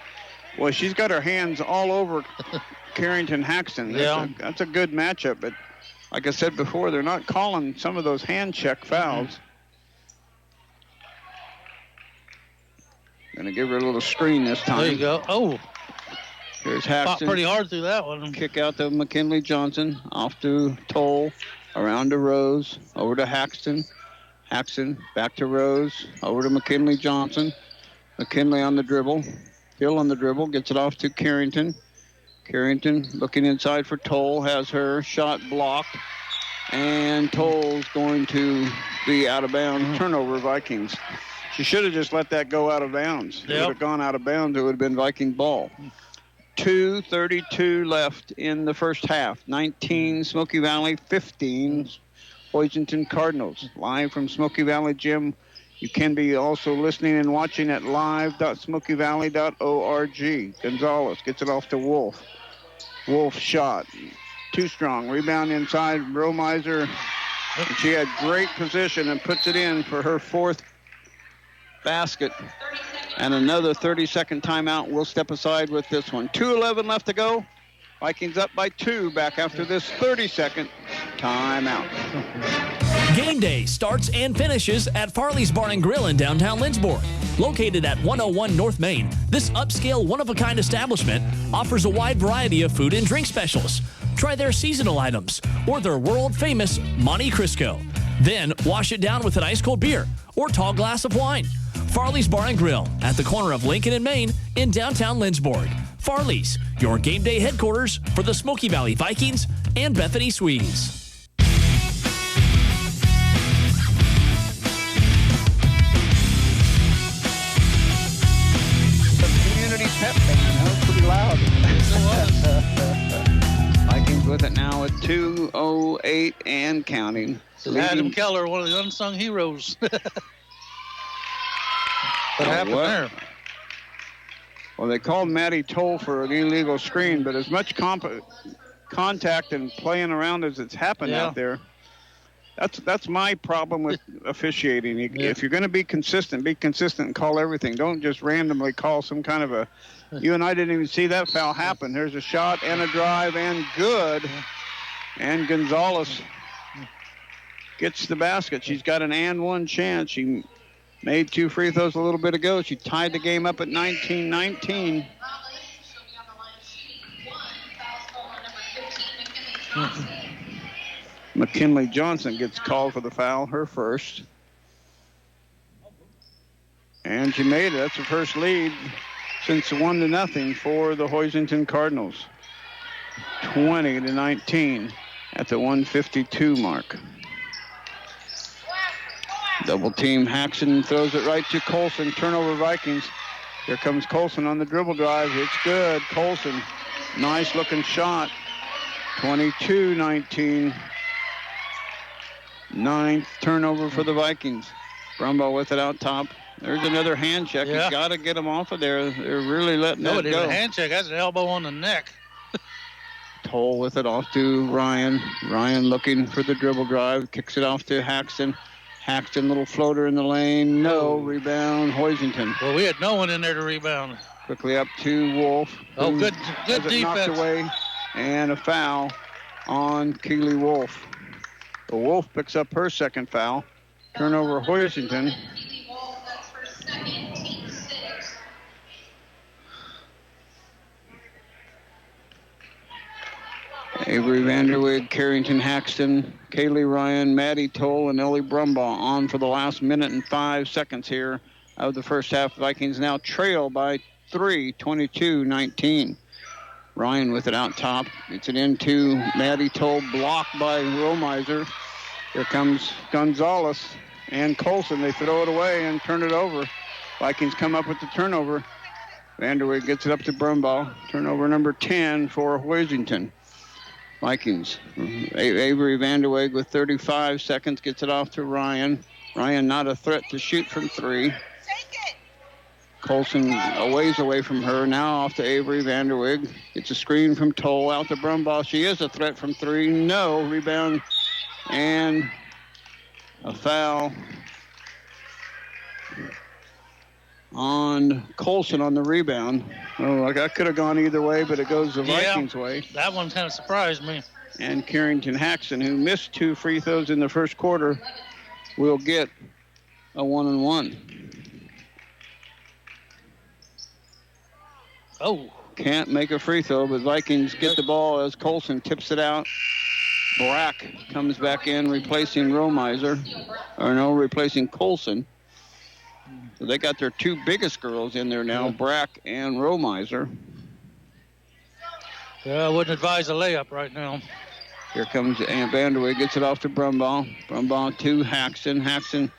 Well, she's got her hands all over Carrington Haxton. That's a good matchup, but like I said before, they're not calling some of those hand check fouls. Going to give her a little screen this time. There you go. Oh. Here's Haxton. Fought pretty hard through that one. Kick out to McKinley Johnson. Off to Toll. Around to Rose. Over to Haxton. Haxton back to Rose. Over to McKinley Johnson. McKinley on the dribble. Hill on the dribble. Gets it off to Carrington. Carrington looking inside for Toll. Has her shot blocked. And Toll's going to be out of bounds. Turnover, Vikings. She should have just let that go out of bounds. It would have gone out of bounds. It would have been Viking ball. 2:32 left in the first half. 19 Smoky Valley, 15 Hoisington Cardinals. Live from Smoky Valley Gym. You can be also listening and watching at live.smokeyvalley.org. Gonzalez gets it off to Wolf. Wolf shot. Too strong. Rebound inside. Romiser. She had great position and puts it in for her fourth basket. And another 30-second timeout. We'll step aside with this one. 2:11 left to go. Vikings up by 2 back after this 30-second timeout. Game day starts and finishes at Farley's Bar and Grill in downtown Lynchburg. Located at 101 North Main, this upscale one-of-a-kind establishment offers a wide variety of food and drink specials. Try their seasonal items or their world-famous Monte Cristo. Then wash it down with an ice-cold beer or tall glass of wine. Farley's Bar and Grill at the corner of Lincoln and Main in downtown Lynchburg. Farley's, your game day headquarters for the Smoky Valley Vikings and Bethany Swedes. The community pep band, that was pretty loud. Vikings with it now at 2:08 and counting. Adam Keller, one of the unsung heroes. What happened there? Well, they called Maddie Toll for an illegal screen, but as much contact and playing around as it's happened out there, that's my problem with officiating. If you're going to be consistent and call everything. Don't just randomly call some kind of a... You and I didn't even see that foul happen. There's a shot and a drive and good. And Gonzalez gets the basket. She's got an and one chance. She made 2 free throws a little bit ago. She tied the game up at 19-19. McKinley Johnson gets called for the foul, her first. And she made it. That's her first lead since 1-0 for the Hoisington Cardinals. 20-19 at the 1:52 mark. Double team. Haxton throws it right to Colson. Turnover Vikings. Here comes Colson on the dribble drive. It's good. Colson. Nice looking shot. 22-19. 9th turnover for the Vikings. Brumbaugh with it out top. There's another hand check. Yeah. You got to get them off of there. They're really letting No, it it go. isn't a hand check. That's an elbow on the neck. Toll with it off to Ryan. Ryan looking for the dribble drive. Kicks it off to Haxton. Haxton, little floater in the lane. No. Rebound, Hoisington. Well, we had no one in there to rebound. Quickly up to Wolf. Oh, good has it defense. Knocked away. And a foul on Keely Wolf. The Wolf picks up her second foul. Turnover, Hoisington. That's her second, team 6. Avery Vanderwig, Carrington Haxton, Kaylee Ryan, Maddie Toll, and Ellie Brumbaugh on for the last minute and 5 seconds here of the first half. Vikings now trail by 3, 22-19. Ryan with it out top. Gets it into Maddie Toll, blocked by Romiser. Here comes Gonzalez and Colson. They throw it away and turn it over. Vikings come up with the turnover. Vanderwig gets it up to Brumbaugh. Turnover number 10 for Hoisington. Vikings. Avery Vanderweg with 35 seconds gets it off to Ryan. Ryan not a threat to shoot from 3. Colson a ways away from her. Now off to Avery Vanderweg. It's a screen from Toll out to Brumbaugh. She is a threat from 3. No. Rebound and a foul on Colson on the rebound. Oh, that could have gone either way, but it goes the Vikings' way. That one kind of surprised me. And Carrington Haxton, who missed 2 free throws in the first quarter, will get a 1-and-1. Oh. Can't make a free throw, but Vikings get the ball as Colson tips it out. Brack comes back in, replacing replacing Colson. So they got their 2 biggest girls in there now, Brack and Romiser. Yeah, I wouldn't advise a layup right now. Here comes Aunt Vanderweg, gets it off to Brumbaugh. Brumbaugh to Haxton. Haxton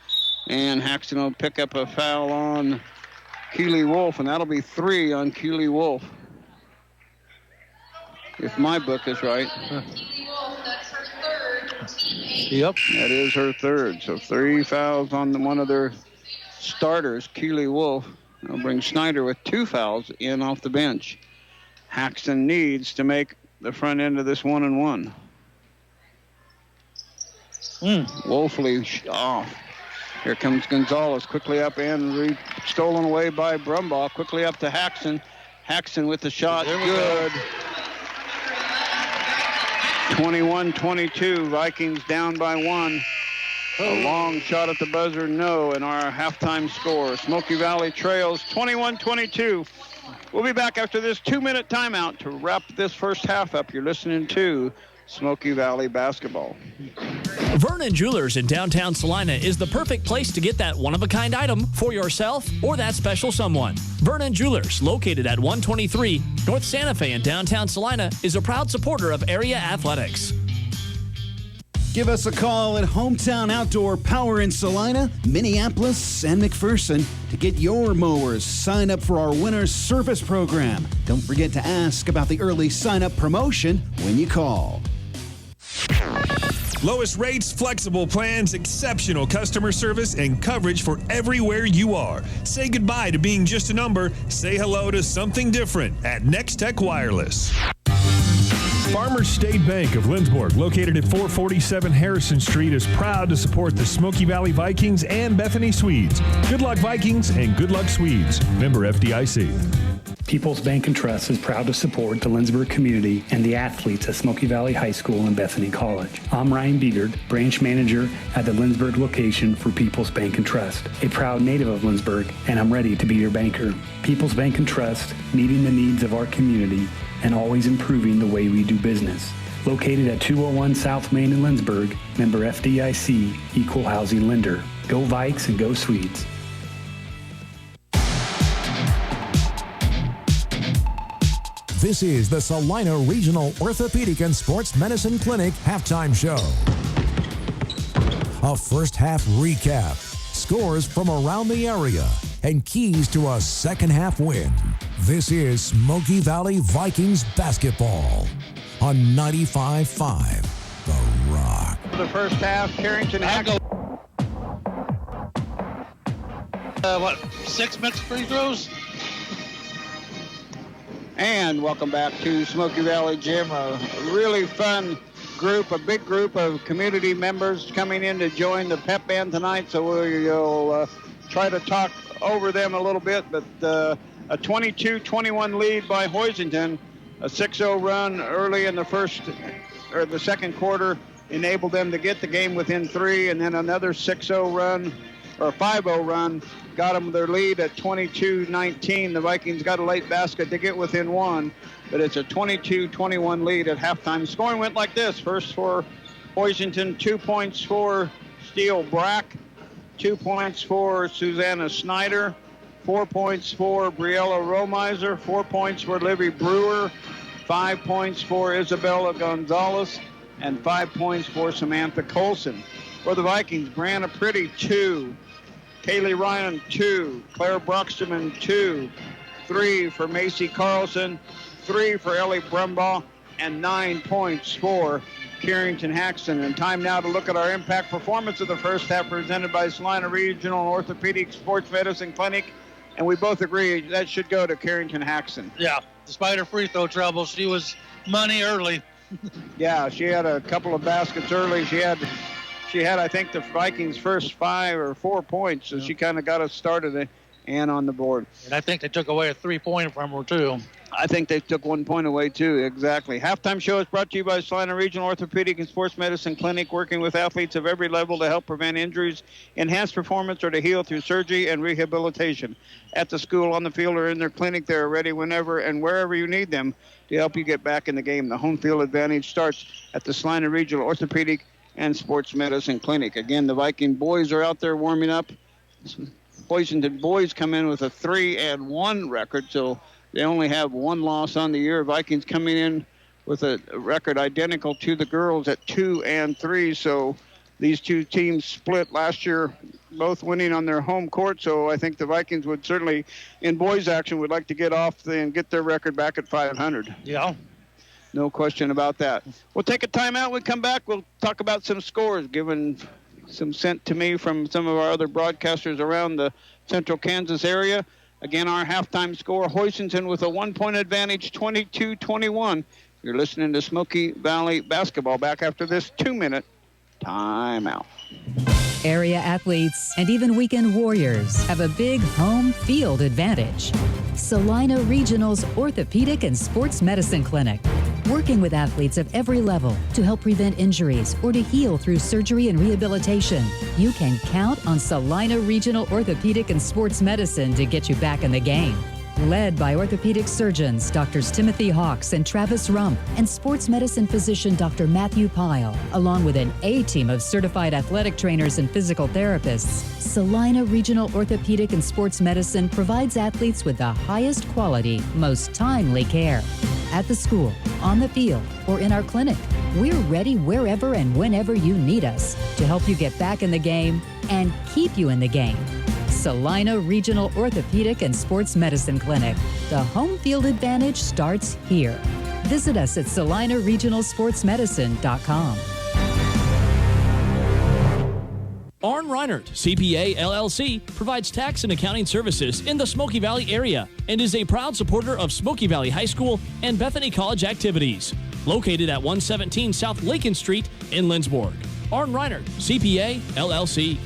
will pick up a foul on Keely Wolf, and that'll be 3 on Keely Wolf. If my book is right. That's her third, team 8. Yep. That is her third. So 3 fouls on one of their starters, Keely Wolf. They'll bring Snyder with 2 fouls in off the bench. Haxton needs to make the front end of this 1-and-1. Woefully off. Here comes Gonzalez quickly up and stolen away by Brumbaugh. Quickly up to Haxton. Haxton with the shot. Good. 21-22. Vikings down by 1. A long shot at the buzzer, no, and our halftime score. Smoky Valley trails 21-22. We'll be back after this 2-minute timeout to wrap this first half up. You're listening to Smoky Valley Basketball. Vernon Jewelers in downtown Salina is the perfect place to get that one-of-a-kind item for yourself or that special someone. Vernon Jewelers, located at 123 North Santa Fe in downtown Salina, is a proud supporter of area athletics. Give us a call at Hometown Outdoor Power in Salina, Minneapolis, and McPherson to get your mowers. Sign up for our winter service program. Don't forget to ask about the early sign-up promotion when you call. Lowest rates, flexible plans, exceptional customer service, and coverage for everywhere you are. Say goodbye to being just a number. Say hello to something different at Next Tech Wireless. Farmers State Bank of Lindsborg, located at 447 Harrison Street, is proud to support the Smoky Valley Vikings and Bethany Swedes. Good luck, Vikings, and good luck, Swedes. Member FDIC. People's Bank and Trust is proud to support the Lindsborg community and the athletes at Smoky Valley High School and Bethany College. I'm Ryan Biegert, branch manager at the Lindsborg location for People's Bank and Trust, a proud native of Lindsborg, and I'm ready to be your banker. People's Bank and Trust, meeting the needs of our community and always improving the way we do business. Located at 201 South Main in Lindsborg, member FDIC, equal housing lender. Go Vikes and go Swedes. This is the Salina Regional Orthopedic and Sports Medicine Clinic halftime show. A first half recap, scores from around the area, and keys to a second half win. This is Smoky Valley Vikings basketball on 95.5 The Rock. of the first half. Carrington Haxton. 6 mixed free throws? And welcome back to Smoky Valley Gym. A really fun group, a big group of community members coming in to join the pep band tonight. So we'll try to talk over them a little bit. But a 22-21 lead by Hoisington. A 6-0 run early in the second quarter enabled them to get the game within 3, and then another 6-0 run or 5-0 run got them their lead at 22-19. The Vikings got a late basket to get within 1, but it's a 22-21 lead at halftime. Scoring went like this. First for Hoisington, 2 points for Steele Brack, 2 points for Susanna Snyder, 4 points for Briella Romiser, 4 points for Livy Brewer, 5 points for Isabella Gonzalez, and 5 points for Samantha Colson. For the Vikings, Brianna Pretty, 2. Kaylee Ryan, 2. Claire Broxterman, 2. 3 for Macy Carlson, 3 for Ellie Brumbaugh, and 9 points for Carrington Haxton. And time now to look at our impact performance of the first half presented by Salina Regional Orthopedic Sports Medicine Clinic. And we both agree that should go to Carrington Haxton. Yeah, despite her free throw trouble, she was money early. Yeah, she had a couple of baskets early. She had, I think, the Vikings' first 5 or 4 points, so she kind of got us started and on the board. And I think they took away a 3-pointer from her, too. I think they took 1 point away, too, exactly. Halftime show is brought to you by Salina Regional Orthopedic and Sports Medicine Clinic, working with athletes of every level to help prevent injuries, enhance performance, or to heal through surgery and rehabilitation. At the school, on the field, or in their clinic, they're ready whenever and wherever you need them to help you get back in the game. The home field advantage starts at the Salina Regional Orthopedic and Sports Medicine Clinic. Again, the Viking boys are out there warming up. Hoisington boys come in with a 3-1 record, so they only have 1 loss on the year. Vikings coming in with a record identical to the girls at 2-3. So these two teams split last year, both winning on their home court. So I think the Vikings would certainly, in boys action, would like to get off and get their record back at 500. Yeah. No question about that. We'll take a timeout. When we come back, we'll talk about some scores given some sent to me from some of our other broadcasters around the central Kansas area. Again, our halftime score, Hoisington with a 1-point advantage, 22-21. You're listening to Smoky Valley Basketball. Back after this 2-minute timeout. Area athletes and even weekend warriors have a big home field advantage. Salina Regional's Orthopedic and Sports Medicine Clinic, working with athletes of every level to help prevent injuries or to heal through surgery and rehabilitation. You can count on Salina Regional Orthopedic and Sports Medicine to get you back in the game. Led by orthopedic surgeons Drs. Timothy Hawks and Travis Rump, and sports medicine physician Dr. Matthew Pyle, along with an A-team of certified athletic trainers and physical therapists, Salina Regional Orthopedic and Sports Medicine provides athletes with the highest quality, most timely care. At the school, on the field, or in our clinic, we're ready wherever and whenever you need us to help you get back in the game and keep you in the game. Salina Regional Orthopedic and Sports Medicine Clinic. The home field advantage starts here. Visit us at salinaregionalsportsmedicine.com. Arn Reinert, CPA LLC, provides tax and accounting services in the Smoky Valley area and is a proud supporter of Smoky Valley High School and Bethany College activities. Located at 117 South Lincoln Street in Lindsborg. Arn Reinert, CPA LLC.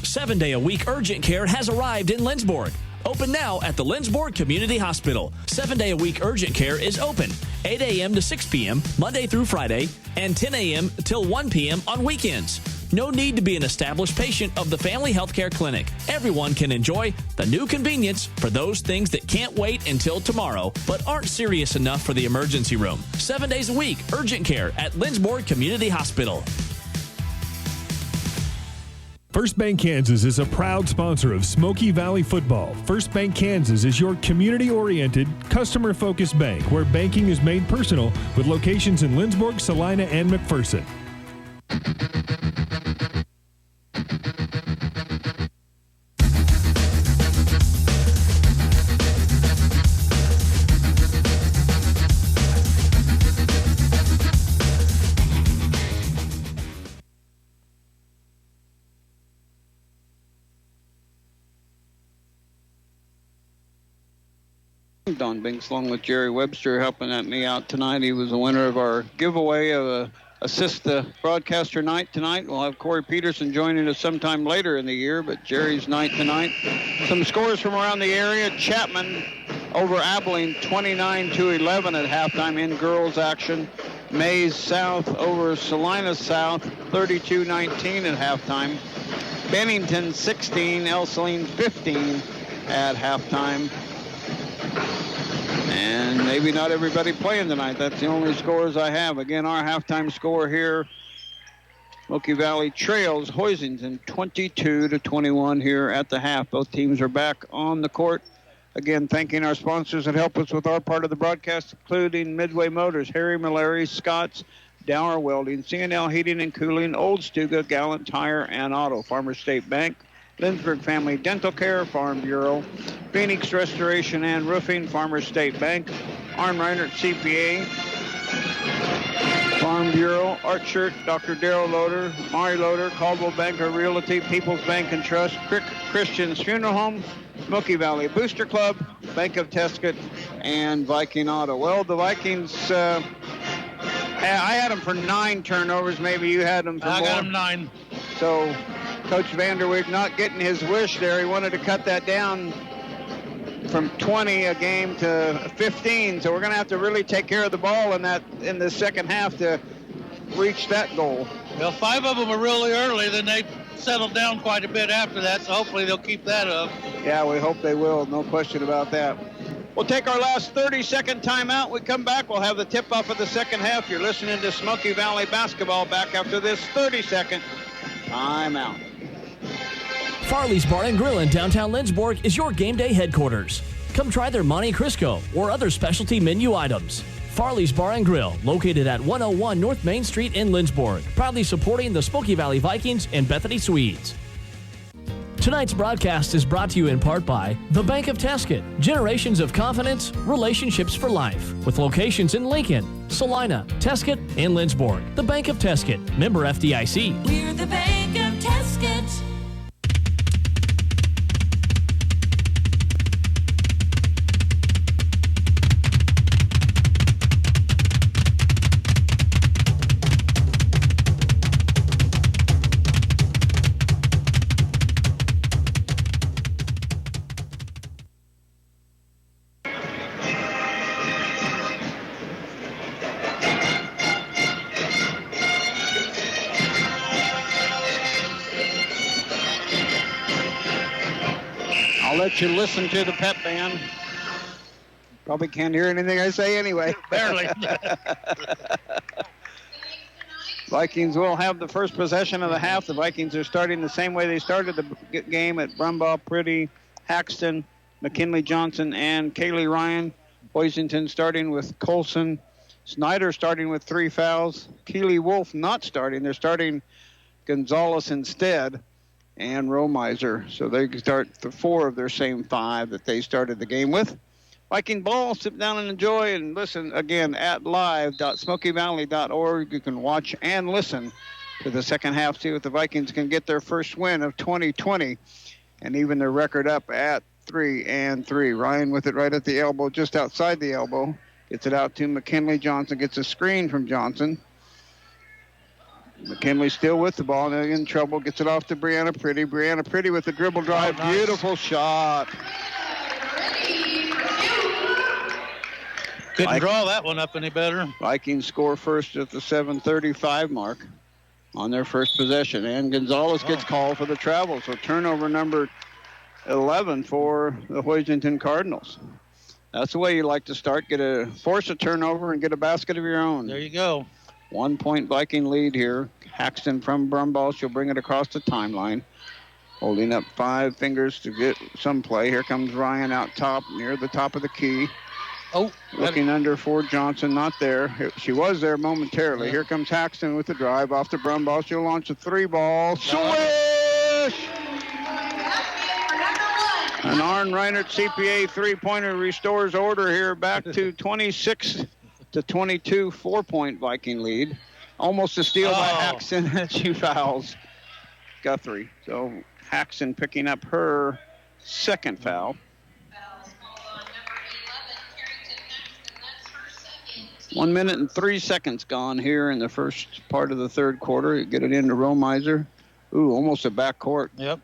7-day-a-week urgent care has arrived in Lindsborg. Open now at the Lindsborg Community Hospital. 7-day-a-week urgent care is open, 8 a.m. to 6 p.m., Monday through Friday, and 10 a.m. till 1 p.m. on weekends. No need to be an established patient of the Family Healthcare Clinic. Everyone can enjoy the new convenience for those things that can't wait until tomorrow, but aren't serious enough for the emergency room. 7 days a week, urgent care at Lindsborg Community Hospital. First Bank Kansas is a proud sponsor of Smoky Valley football. First Bank Kansas is your community-oriented, customer-focused bank where banking is made personal with locations in Lindsborg, Salina, and McPherson. Don Binks, along with Jerry Webster, helping me out tonight. He was the winner of our giveaway of Assist the Broadcaster Night tonight. We'll have Corey Peterson joining us sometime later in the year, but Jerry's night tonight. Some scores from around the area. Chapman over Abilene, 29-11 at halftime in girls action. Mays South over Salina South, 32-19 at halftime. Bennington 16, Elsaline 15 at halftime. And maybe not everybody playing tonight. That's the only scores I have. Again, our halftime score here, Smoky Valley trails Hoisington 22-21 here at the half. Both teams are back on the court. Again, thanking our sponsors that help us with our part of the broadcast, including Midway Motors, Harry Malary, Scott's, Dower Welding, C&L Heating and Cooling, Old Stuga, Gallant Tire and Auto, Farmers State Bank, Lindsberg Family Dental Care, Farm Bureau, Phoenix Restoration and Roofing, Farmers State Bank, Arn Reinert CPA, Farm Bureau, Art Shirt, Dr. Darrell Loader, Mari Loader, Caldwell Banker Realty, People's Bank and Trust, Christian's Funeral Home, Smoky Valley Booster Club, Bank of Tescott, and Viking Auto. Well, the Vikings, I had them for 9 turnovers. Maybe you had them for more. I got them 9. So Coach Vanderweek not getting his wish there. He wanted to cut that down from 20 a game to 15. So we're going to have to really take care of the ball in the second half to reach that goal. Well, 5 of them were really early. Then they settled down quite a bit after that. So hopefully they'll keep that up. Yeah, we hope they will. No question about that. We'll take our last 30-second timeout. We come back. We'll have the tip-off of the second half. You're listening to Smoky Valley Basketball back after this 30-second timeout. Farley's Bar and Grill in downtown Lindsborg is your game day headquarters. Come try their Monte Crisco or other specialty menu items. Farley's Bar and Grill, located at 101 North Main Street in Lindsborg, proudly supporting the Smoky Valley Vikings and Bethany Swedes. Tonight's broadcast is brought to you in part by the Bank of Tescott. Generations of confidence, relationships for life. With locations in Lincoln, Salina, Tescott, and Lindsborg. The Bank of Tescott. Member FDIC. We're the Bank of Tescott. Let you listen to the pep band. Probably can't hear anything I say anyway. Barely. Vikings will have the first possession of the half. The Vikings are starting the same way they started the game at Brumbaugh, Pretty, Haxton, McKinley Johnson, and Kaylee Ryan. Hoisington starting with Colson. Snyder starting with 3 fouls. Keeley Wolf not starting. They're starting Gonzalez instead. And Romiser. So they start the 4 of their same 5 that they started the game with. Viking ball, sit down and enjoy and listen again at live.smokeyvalley.org. You can watch and listen to the second half, see if the Vikings can get their first win of 2020 and even their record up at 3-3. Ryan with it right at the elbow, just outside the elbow. Gets it out to McKinley Johnson, gets a screen from Johnson. McKinley still with the ball, now in trouble, gets it off to Brianna Pretty. Brianna Pretty with the dribble drive, nice. Beautiful shot. Couldn't draw that one up any better. Vikings score first at the 7:35 mark on their first possession, and Gonzalez gets called for the travel, so turnover number 11 for the Hoisington Cardinals. That's the way you like to start, force a turnover and get a basket of your own. There you go. 1-point Viking lead here. Haxton from Brumbaugh. She'll bring it across the timeline. Holding up 5 fingers to get some play. Here comes Ryan out top, near the top of the key. Oh. Looking under for Johnson. Not there. She was there momentarily. Yeah. Here comes Haxton with the drive off to Brumbaugh. She'll launch a 3-ball. Swish! An Arn Reinert CPA 3-pointer restores order here back to 26-22, 4-point Viking lead. Almost a steal by Haxton, and she fouls Guthrie. So Haxton picking up her second foul. 1 minute and 3 seconds gone here in the first part of the third quarter. You get it into Romiser. Ooh, almost a backcourt. Yep.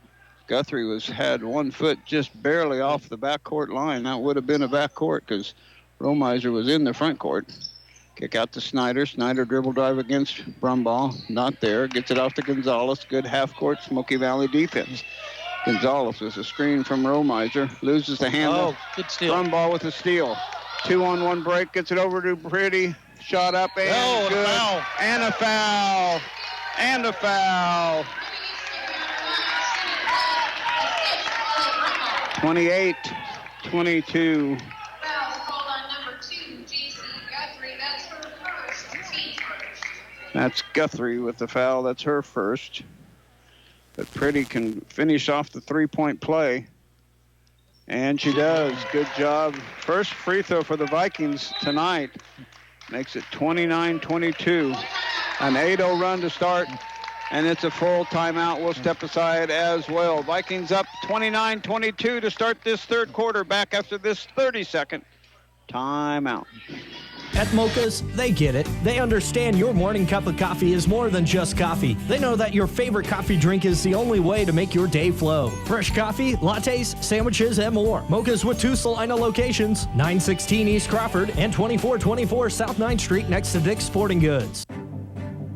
Guthrie had 1 foot just barely off the backcourt line. That would have been a backcourt because Romiser was in the front court. Kick out to Snyder. Snyder dribble drive against Brumbaugh. Not there. Gets it off to Gonzalez. Good half-court Smoky Valley defense. Gonzalez with a screen from Romiser. Loses the handle. Oh, good steal. Brumbaugh with a steal. 2-on-1 break. Gets it over to Pretty. Shot up and good. Foul. And a foul. And a foul. 28-22. That's Guthrie with the foul. That's her first. But Pretty can finish off the three-point play. And she does. Good job. First free throw for the Vikings tonight. Makes it 29-22. An 8-0 run to start. And it's a full timeout. We'll step aside as well. Vikings up 29-22 to start this third quarter. Back after this 30-second timeout. At Mocha's, they get it. They understand your morning cup of coffee is more than just coffee. They know that your favorite coffee drink is the only way to make your day flow. Fresh coffee, lattes, sandwiches, and more. Mocha's with 2 Salina locations, 916 East Crawford and 2424 South 9th Street next to Dick's Sporting Goods.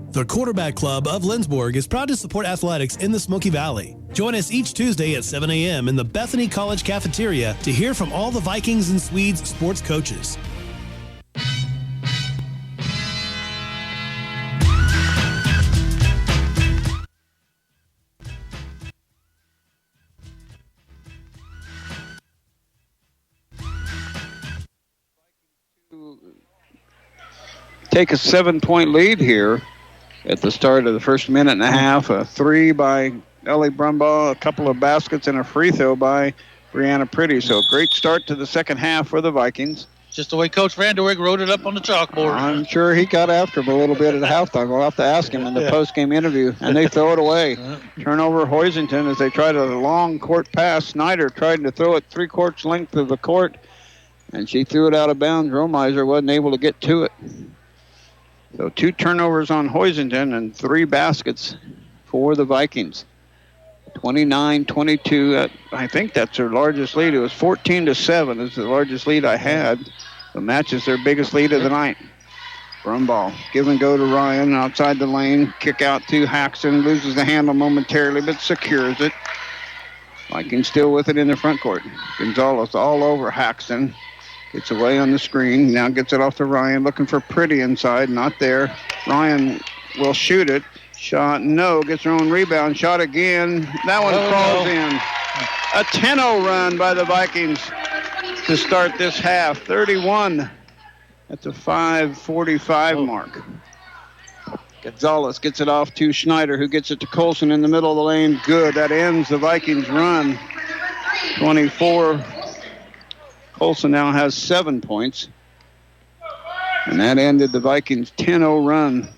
The Quarterback Club of Lindsborg is proud to support athletics in the Smoky Valley. Join us each Tuesday at 7 a.m. in the Bethany College cafeteria to hear from all the Vikings and Swedes sports coaches. Take a 7-point lead here at the start of the first minute and a half. A 3 by Ellie Brumbaugh, a couple of baskets, and a free throw by Brianna Pretty. So great start to the second half for the Vikings. Just the way Coach Vanderweg wrote it up on the chalkboard. I'm sure he got after him a little bit at halftime. We'll have to ask him in the post-game interview. And they throw it away. Turnover Hoisington as they tried a long court pass. Snyder tried to throw it 3/4 length of the court, and she threw it out of bounds. Romiser wasn't able to get to it. So 2 turnovers on Hoisington and 3 baskets for the Vikings. 29-22. I think that's their largest lead. It was 14-7 is the largest lead I had. The matches their biggest lead of the night. Brumbaugh. Give and go to Ryan outside the lane. Kick out to Haxton. Loses the handle momentarily, but secures it. Vikings still with it in the front court. Gonzalez all over Haxton. Gets away on the screen. Now gets it off to Ryan. Looking for Pretty inside. Not there. Ryan will shoot it. Shot, no. Gets her own rebound. Shot again. That one falls in. A 10-0 run by the Vikings to start this half. 31 at the 5:45 mark. Gonzalez gets it off to Schneider, who gets it to Colson in the middle of the lane. Good. That ends the Vikings run. 24. Colson now has 7 points. And that ended the Vikings' 10-0 run.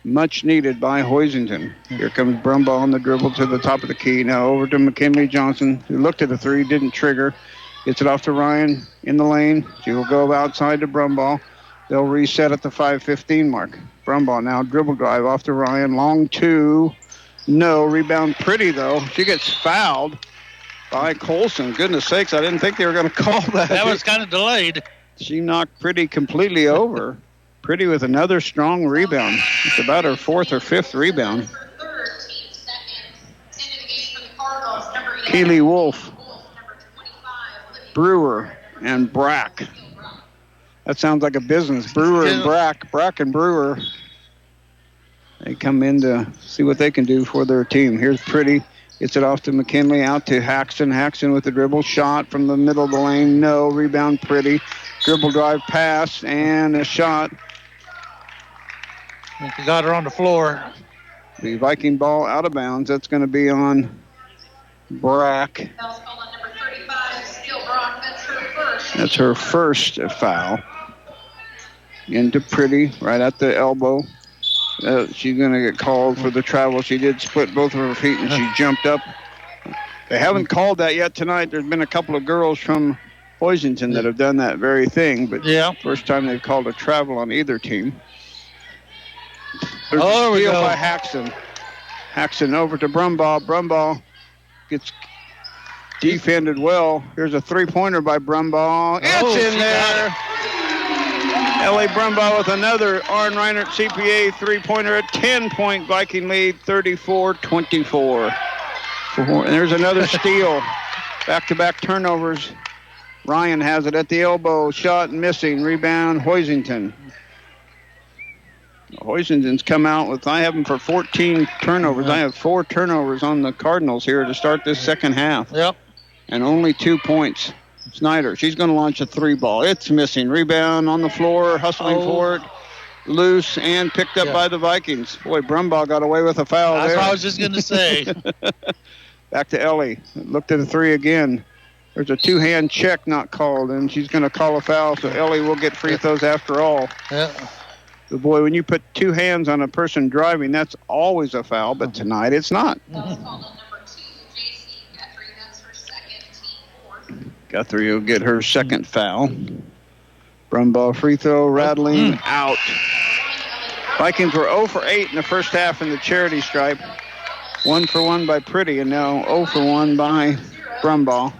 Much needed by Hoisington. Here comes Brumbaugh on the dribble to the top of the key. Now over to McKinley Johnson, who looked at the 3, didn't trigger. Gets it off to Ryan in the lane. She will go outside to Brumbaugh. They'll reset at the 5:15 mark. Brumbaugh now dribble drive off to Ryan. Long 2. No. Rebound Pretty, though. She gets fouled by Colson. Goodness sakes, I didn't think they were going to call that. That was kind of delayed. She knocked Pretty completely over. Pretty with another strong rebound. It's about her 4th or 5th rebound. Keely Wolf, Brewer, and Brack. That sounds like a business. Brewer and Brack. Brack and Brewer. They come in to see what they can do for their team. Here's Pretty. Gets it off to McKinley, out to Haxton. Haxton with the dribble. Shot from the middle of the lane. No. Rebound Pretty. Dribble drive pass and a shot. He got her on the floor. The Viking ball out of bounds. That's going to be on Brack. That's her first foul. Into Pretty, right at the elbow. She's going to get called for the travel. She did split both of her feet, and she jumped up. They haven't called that yet tonight. There's been a couple of girls from Hoisington that have done that very thing, but yeah, first time they've called a travel on either team. There's there a we steal go. by Haxton. Haxton over to Brumbaugh. Brumbaugh gets defended well. Here's a three-pointer by Brumbaugh. It's in there. Ellie Brumbaugh with another Arn Reinert CPA three-pointer, a 10-point Viking lead, 34-24. And there's another steal. Back-to-back turnovers. Ryan has it at the elbow. Shot missing. Rebound, Hoisington. Hoisington's come out with, I have them for 14 turnovers. I have 4 turnovers on the Cardinals here to start this second half. Yep. And only 2 points. Snyder, she's going to launch a 3-ball. It's missing. Rebound on the floor, hustling for it. Loose and picked up by the Vikings. Boy, Brumbaugh got away with a foul there. That's what I was just going to say. Back to Ellie. Looked at the 3 again. There's a 2-hand check not called, and she's going to call a foul, so Ellie will get free throws after all. Yeah. But boy, when you put 2 hands on a person driving, that's always a foul, but tonight it's not. Guthrie will get her second foul. Brumbaugh free throw, rattling out. Vikings were 0 for 8 in the first half in the charity stripe. 1 for 1 by Pretty, and now 0 for 1 by Brumbaugh.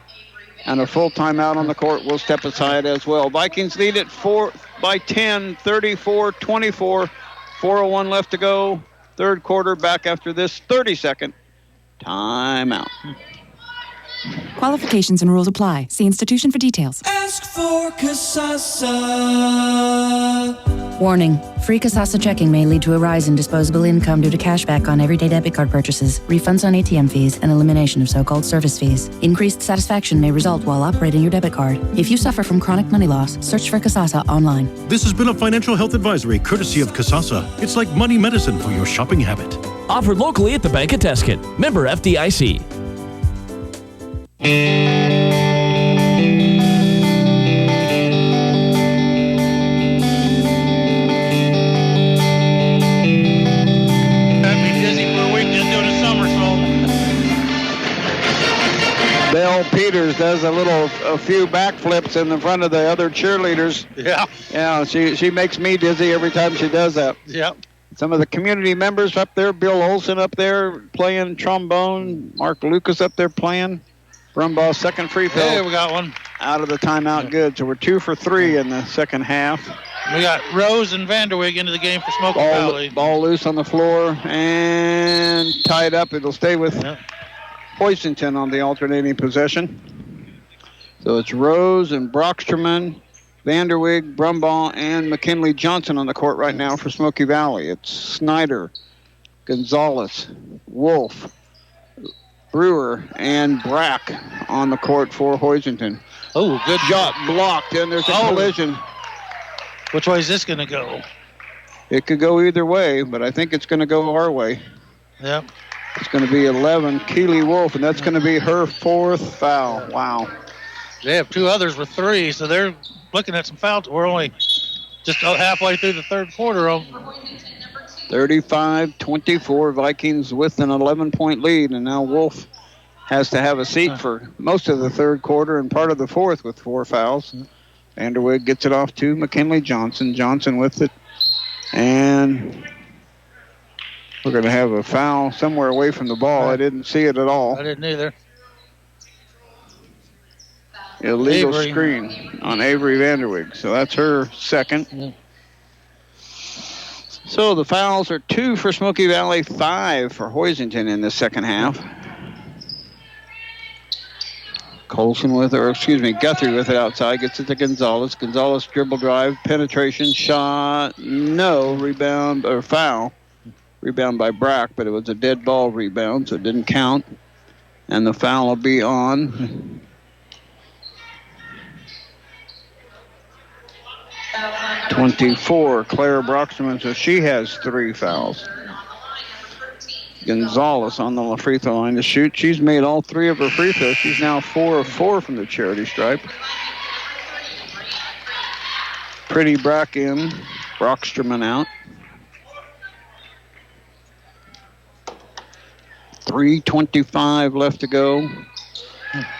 And a full timeout on the court will step aside as well. Vikings lead it 4 by 10, 34-24. 4:01 left to go. Third quarter back after this 30-second timeout. Qualifications and rules apply. See institution for details. Ask for Kasasa. Warning. Free Kasasa checking may lead to a rise in disposable income due to cashback on everyday debit card purchases, refunds on ATM fees, and elimination of so-called service fees. Increased satisfaction may result while operating your debit card. If you suffer from chronic money loss, search for Kasasa online. This has been a financial health advisory courtesy of Kasasa. It's like money medicine for your shopping habit. Offered locally at the Bank of Tuscan. Member FDIC. Belle Peters does a few backflips in the front of the other cheerleaders. Yeah. Yeah, she makes me dizzy every time she does that. Yeah. Some of the community members up there, Bill Olson up there playing trombone, Mark Lucas up there playing. Brumbaugh's second free throw. Hey, we got one. Out of the timeout, good. So we're 2 for 3 in the second half. We got Rose and Vanderweg into the game for Smoky Valley. Ball loose on the floor and tied up. It'll stay with Hoisington on the alternating possession. So it's Rose and Brocksterman, Vanderweg, Brumbaugh, and McKinley Johnson on the court right now for Smoky Valley. It's Snyder, Gonzalez, Wolf, Brewer, and Brack on the court for Hoisington. Oh, good shot blocked, and there's a collision. Which way is this going to go? It could go either way, but I think it's going to go our way. Yep. It's going to be 11, Keely Wolf, and that's going to be her 4th foul. Wow. They have 2 others with 3, so they're looking at some fouls. We're only just halfway through the third quarter. 35-24, Vikings with an 11-point lead, and now Wolf has to have a seat for most of the third quarter and part of the fourth with 4 fouls. Vanderweg gets it off to McKinley Johnson. Johnson with it, and we're going to have a foul somewhere away from the ball. I didn't see it at all. I didn't either. Illegal screen on Avery Vanderweg, so that's her second. So the fouls are 2 for Smoky Valley, 5 for Hoisington in the second half. Guthrie with it outside, gets it to Gonzalez. Gonzalez dribble drive, penetration, shot, no, rebound, or foul. Rebound by Brack, but it was a dead ball rebound, so it didn't count. And the foul will be on 24, Claire Brocksterman, so she has 3 fouls. Gonzalez on the free throw line to shoot. She's made all 3 of her free throws. She's now 4 of 4 from the charity stripe. Pretty Brack in, Brocksterman out. 3:25 left to go.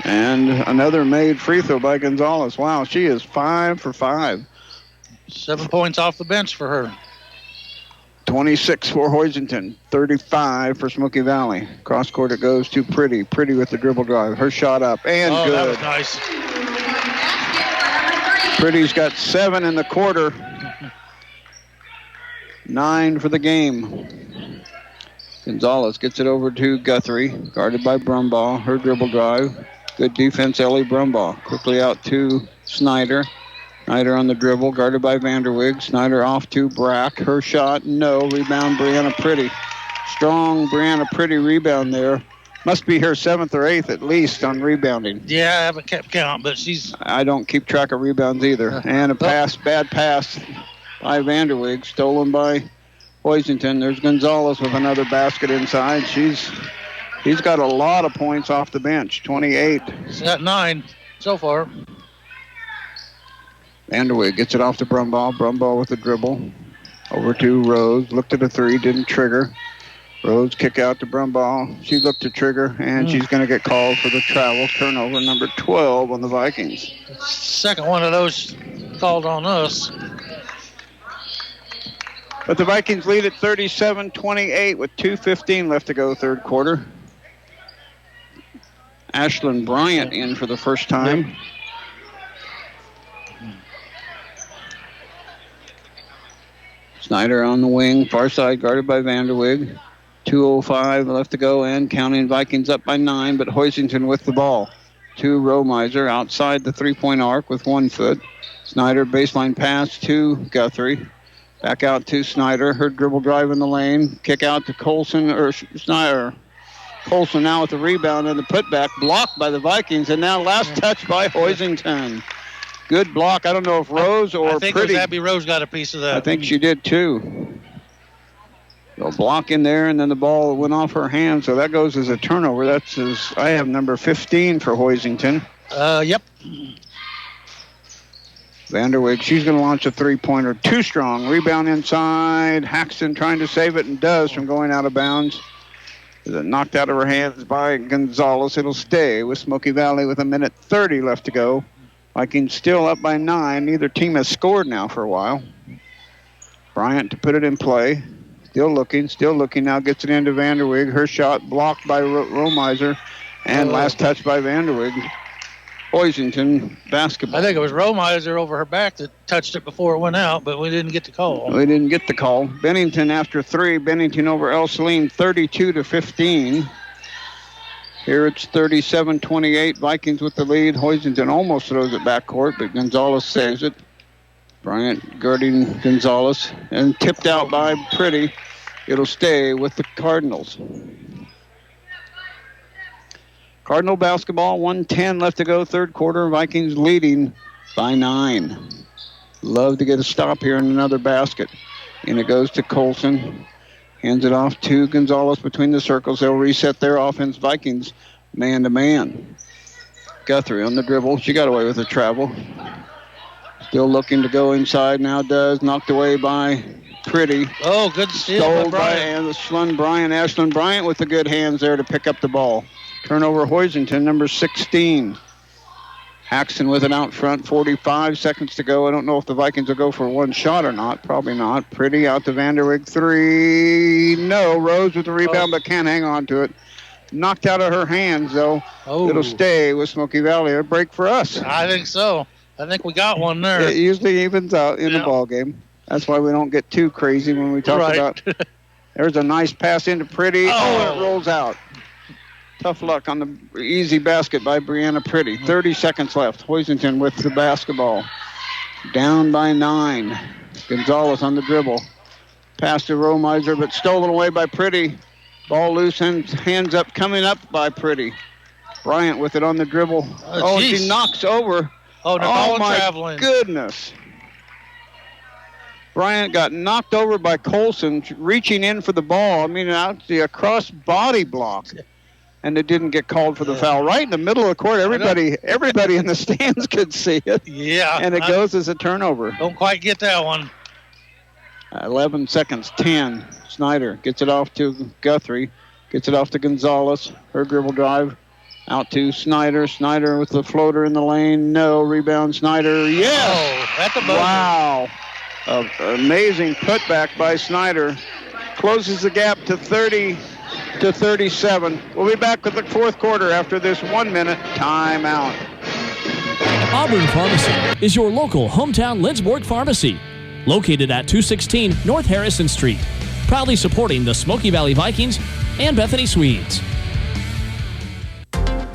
And another made free throw by Gonzalez. Wow, she is 5 for 5. 7 points off the bench for her. 26 for Hoisington, 35 for Smoky Valley. Cross court it goes to Pretty. Pretty with the dribble drive. Her shot up and good. That was nice. Pretty's got 7 in the quarter. 9 for the game. Gonzalez gets it over to Guthrie, guarded by Brumbaugh. Her dribble drive. Good defense, Ellie Brumbaugh. Quickly out to Snyder. Snyder on the dribble, guarded by Vanderwig. Snyder off to Brack. Her shot, no. Rebound, Brianna Pretty. Strong Brianna Pretty rebound there. Must be her 7th or 8th at least on rebounding. Yeah, I haven't kept count, but she's... I don't keep track of rebounds either. And a pass, bad pass by Vanderwig, stolen by Hoisington. There's Gonzalez with another basket inside. He's got a lot of points off the bench, 28. She's got 9 so far. Vanderwig gets it off to Brumbaugh. Brumbaugh with the dribble. Over to Rose. Looked at a 3, didn't trigger. Rose kick out to Brumbaugh. She looked to trigger, and she's going to get called for the travel. Turnover number 12 on the Vikings. Second one of those called on us. But the Vikings lead at 37-28 with 2:15 left to go third quarter. Ashlyn Bryant in for the first time. Snyder on the wing, far side, guarded by Vanderwig. 2:05 left to go, and counting. Vikings up by 9, but Hoisington with the ball. To Romiser outside the three-point arc with 1 foot. Snyder baseline pass to Guthrie. Back out to Snyder. Her dribble drive in the lane. Kick out to Colson, or Snyder. Colson now with the rebound and the putback. Blocked by the Vikings, and now last touch by Hoisington. Good block. I don't know if Rose or I think Pretty. Abby Rose got a piece of that. I think she did too. So block in there, and then the ball went off her hand, so that goes as a turnover. I have number 15 for Hoisington. Yep. Vanderwig, she's going to launch a three-pointer. Too strong. Rebound inside. Haxton trying to save it and does from going out of bounds. Knocked out of her hands by Gonzalez. It'll stay with Smoky Valley with 1:30 left to go. Vikings still up by 9. Neither team has scored now for a while. Bryant to put it in play. Still looking. Now gets it into Vanderwig. Her shot blocked by Romiser. And last touch by Vanderwig. Hoisington basketball. I think it was Romiser over her back that touched it before it went out, but we didn't get the call. We didn't get the call. Bennington after 3. Bennington over El Salim, 32-15. Here it's 37-28. Vikings with the lead. Hoisington almost throws it backcourt, but Gonzalez saves it. Bryant guarding Gonzalez and tipped out by Pretty. It'll stay with the Cardinals. Cardinal basketball, 1:10 left to go, third quarter. Vikings leading by 9. Love to get a stop here in another basket. And it goes to Colson. Hands it off to Gonzalez between the circles. They'll reset their offense. Vikings man-to-man. Guthrie on the dribble. She got away with the travel. Still looking to go inside. Now does. Knocked away by Pretty. Oh, good steal Stole by Bryant. Ashlyn Bryant with the good hands there to pick up the ball. Turnover Hoisington, number 16. Haxton with it out front, 45 seconds to go. I don't know if the Vikings will go for one shot or not. Probably not. Pretty out to Vanderwig, 3. No, Rose with the rebound, but can't hang on to it. Knocked out of her hands, though. Oh. It'll stay with Smoky Valley. A break for us. I think so. I think we got one there. It usually evens out in the ball game. That's why we don't get too crazy when we talk about. There's a nice pass into Pretty. Oh, it rolls out. Tough luck on the easy basket by Brianna Pretty. 30 seconds left. Hoisington with the basketball. Down by 9. Gonzalez on the dribble. Pass to Romiser, but stolen away by Pretty. Ball loose and hands up, coming up by Pretty. Bryant with it on the dribble. She knocks over. Oh, my traveling. Goodness. Bryant got knocked over by Colson, reaching in for the ball. I mean, out the cross body block. And it didn't get called for the foul. Right in the middle of the court, everybody in the stands could see it. Yeah. And it goes as a turnover. Don't quite get that one. 11 seconds, 10. Snyder gets it off to Guthrie. Gets it off to Gonzalez. Her dribble drive. Out to Snyder. Snyder with the floater in the lane. No. Rebound Snyder. Yes! Oh, at the buzzer. Wow. Amazing putback by Snyder. Closes the gap to 30-37. We'll be back with the fourth quarter after this 1-minute timeout. Auburn Pharmacy is your local hometown Lindsborg pharmacy. Located at 216 North Harrison Street. Proudly supporting the Smoky Valley Vikings and Bethany Swedes.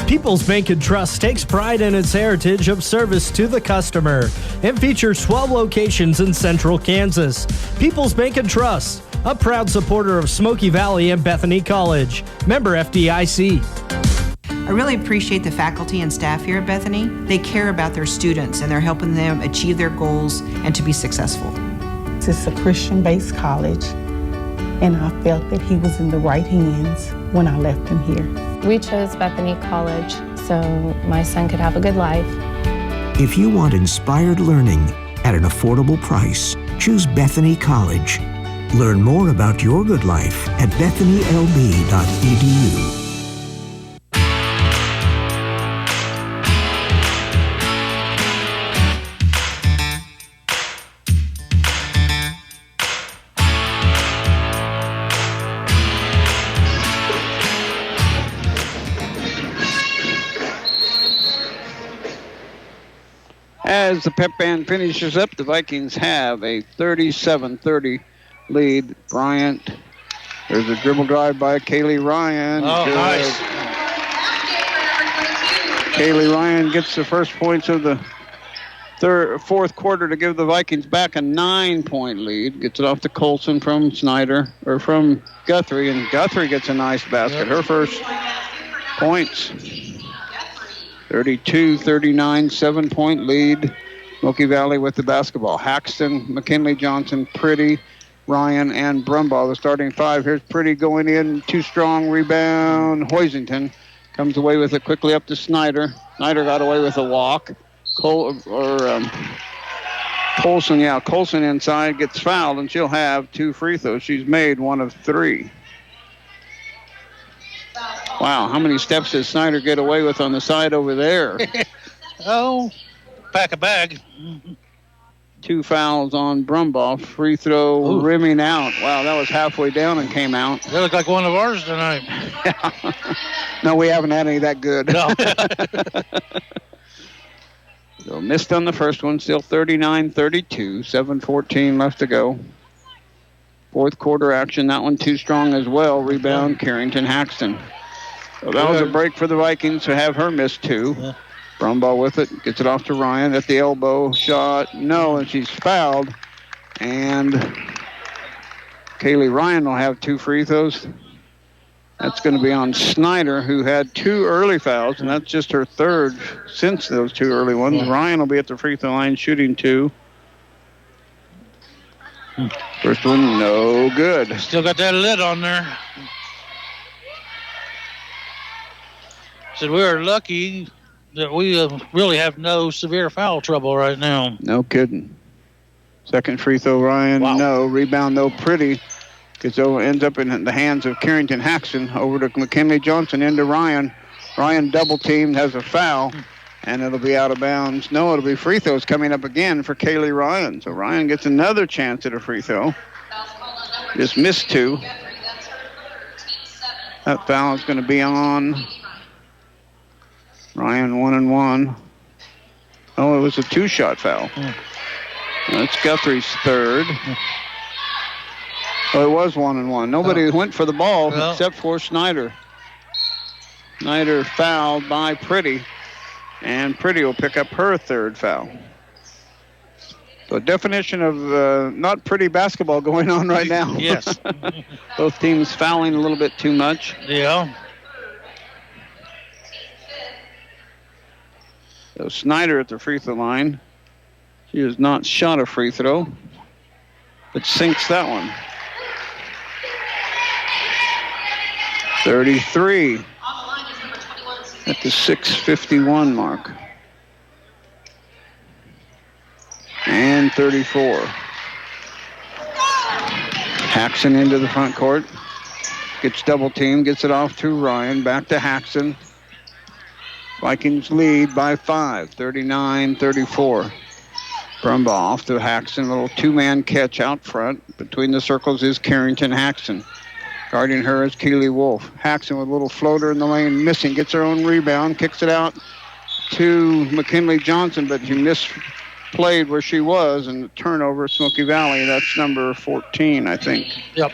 People's Bank and Trust takes pride in its heritage of service to the customer and features 12 locations in central Kansas. People's Bank and Trust, a proud supporter of Smoky Valley and Bethany College. Member FDIC. I really appreciate the faculty and staff here at Bethany. They care about their students and they're helping them achieve their goals and to be successful. It's a Christian-based college, and I felt that he was in the right hands when I left him here. We chose Bethany College so my son could have a good life. If you want inspired learning at an affordable price, choose Bethany College. Learn more about your good life at bethanylb.edu. As the pep band finishes up, the Vikings have a 37-30 lead. Bryant, there's a dribble drive by Kaylee Ryan. Oh, nice. Kaylee Ryan gets the first points of the fourth quarter to give the Vikings back a 9-point lead. Gets it off to Colson from Guthrie, and Guthrie gets a nice basket. Her first points. 32-39, 7-point lead. Smoky Valley with the basketball. Haxton, McKinley Johnson, Pretty, Ryan, and Brumbaugh, the starting five. Here's Pretty going in. Too strong. Rebound. Hoisington comes away with it quickly up to Snyder. Snyder got away with a walk. Colson inside gets fouled, and she'll have 2 free throws. She's made 1 of 3. Wow, how many steps did Snyder get away with on the side over there? Pack a bag. 2 fouls on Brumbaugh. Free throw rimming out. Wow, that was halfway down and came out. They look like one of ours tonight. No, we haven't had any that good. No. So missed on the first one, still 39-32, 7:14 left to go. Fourth quarter action, that one too strong as well. Rebound, Carrington Haxton. So that was a break for the Vikings to have her miss 2. Yeah. Brumbaugh with it, gets it off to Ryan at the elbow. Shot, no, and she's fouled. And Kaylee Ryan will have 2 free throws. That's going to be on Snyder, who had 2 early fouls, and that's just her third since those 2 early ones. Yeah. Ryan will be at the free throw line shooting 2. First one, no good. Still got that lid on there. Said we are lucky that we really have no severe foul trouble right now. No kidding. Second free throw, Ryan. Wow. No. Rebound, though, Pretty. Ends up in the hands of Carrington Haxton. Over to McKinley Johnson, into Ryan. Ryan double-teamed, has a foul, and it'll be out of bounds. No, it'll be free throws coming up again for Kaylee Ryan. So Ryan gets another chance at a free throw. Just missed 2. That foul is going to be on Ryan, 1-and-1. Oh, it was a 2-shot foul. That's Guthrie's third. Oh, it was 1-and-1. Nobody went for the ball except for Snyder. Snyder fouled by Pretty, and Pretty will pick up her third foul. So definition of not pretty basketball going on right now. Yes. Both teams fouling a little bit too much. Yeah. So Snyder at the free throw line. She has not shot a free throw, but sinks that one. 33 at the 6:51 mark. And 34. Haxton into the front court. Gets double teamed, gets it off to Ryan. Back to Haxton. Vikings lead by 5, 39-34. Brumbaugh off to Haxton. Little two-man catch out front. Between the circles is Carrington Haxton. Guarding her is Keely Wolf. Haxton with a little floater in the lane, missing. Gets her own rebound. Kicks it out to McKinley Johnson, but she misplayed where she was, and the turnover, Smoky Valley. That's number 14, I think. Yep.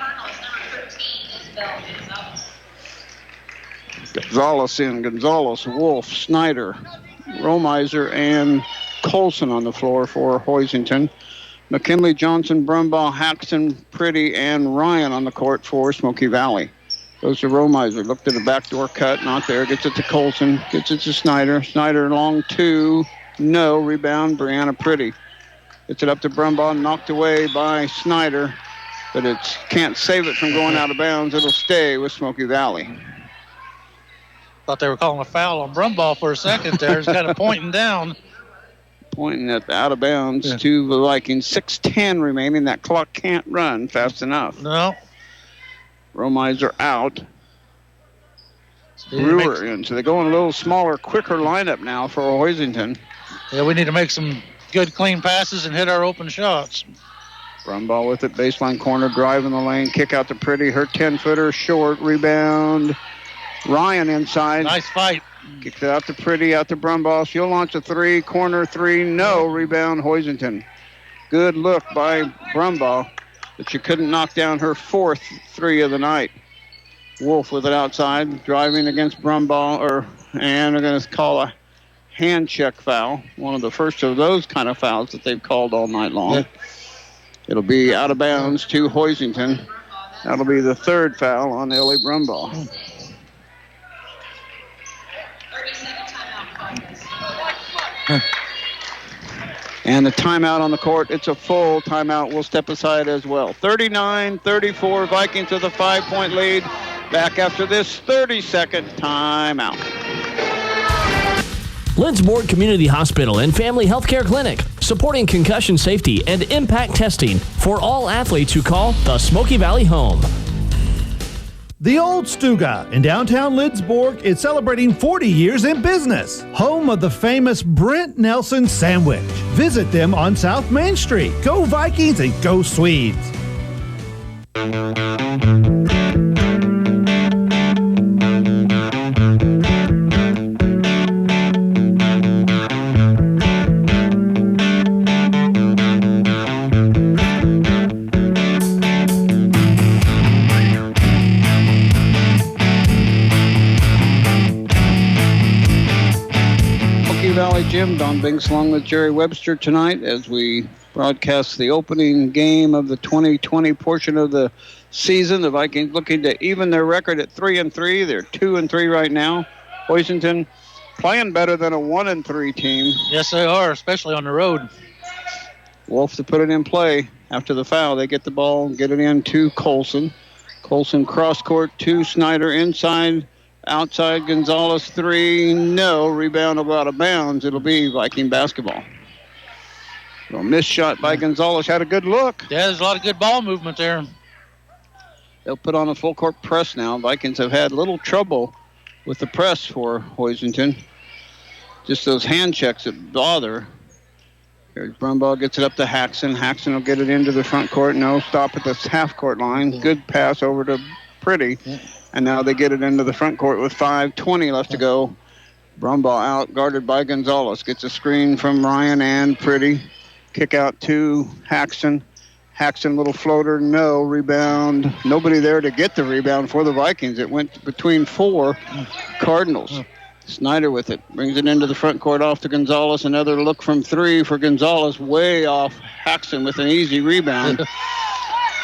Gonzalez, Wolf, Snyder, Romiser, and Colson on the floor for Hoisington. McKinley, Johnson, Brumbaugh, Haxton, Pretty, and Ryan on the court for Smoky Valley. Goes to Romiser. Looked at the backdoor cut. Not there. Gets it to Colson. Gets it to Snyder. Snyder long two. No. Rebound, Brianna Pretty. Gets it up to Brumbaugh. Knocked away by Snyder. But it can't save it from going out of bounds. It'll stay with Smoky Valley. Thought they were calling a foul on Brumbaugh for a second there. He's kind of pointing down. Pointing at the out of bounds to the Vikings. 6:10 remaining. That clock can't run fast enough. No. Romiser out. Brewer in. So they're going a little smaller, quicker lineup now for Hoisington. Yeah, we need to make some good, clean passes and hit our open shots. Brumbaugh with it. Baseline corner, drive in the lane. Kick out to Pretty. Her 10-footer short. Rebound. Ryan inside. Nice fight. Kicks it out to Pretty, out to Brumbaugh. She'll launch a three. Corner three. No. Rebound, Hoisington. Good look by Brumbaugh, but she couldn't knock down her fourth three of the night. Wolf with it outside, driving against Brumbaugh, and they're going to call a hand check foul. One of the first of those kind of fouls that they've called all night long. Yeah. It'll be out of bounds to Hoisington. That'll be the third foul on Ellie Brumbaugh. And the timeout on the court, it's a full timeout. We'll step aside as well. 39-34, Vikings with a 5-point lead. Back after this 30-second timeout. Lindsborg Community Hospital and Family Healthcare Clinic, supporting concussion safety and impact testing for all athletes who call the Smoky Valley home. The Old Stuga in downtown Lindsborg is celebrating 40 years in business. Home of the famous Brent Nelson sandwich. Visit them on South Main Street. Go Vikings and go Swedes. Jim, Don Binks along with Jerry Webster tonight as we broadcast the opening game of the 2020 portion of the season. The Vikings looking to even their record at 3-3. They're 2-3 right now. Hoisington playing better than a 1-3 team. Yes, they are, especially on the road. Wolf to put it in play after the foul. They get the ball, get it in to Colson. Colson cross court to Snyder inside. Outside, Gonzalez three, no. Rebound out of bounds. It'll be Viking basketball. A missed shot by Gonzalez. Had a good look. Yeah, there's a lot of good ball movement there. They'll put on a full court press now. Vikings have had little trouble with the press for Hoisington. Just those hand checks that bother. Here's Brumbaugh, gets it up to Haxton. Haxton will get it into the front court. No, stop at the half court line. Good pass over to Pretty. Yeah. And now they get it into the front court with 5:20 left to go. Brumbaugh out, guarded by Gonzalez. Gets a screen from Ryan and Pretty. Kick out to Haxton. Haxton, little floater, no. Rebound. Nobody there to get the rebound for the Vikings. It went between four Cardinals. Snyder with it. Brings it into the front court off to Gonzalez. Another look from three for Gonzalez. Way off Haxton with an easy rebound.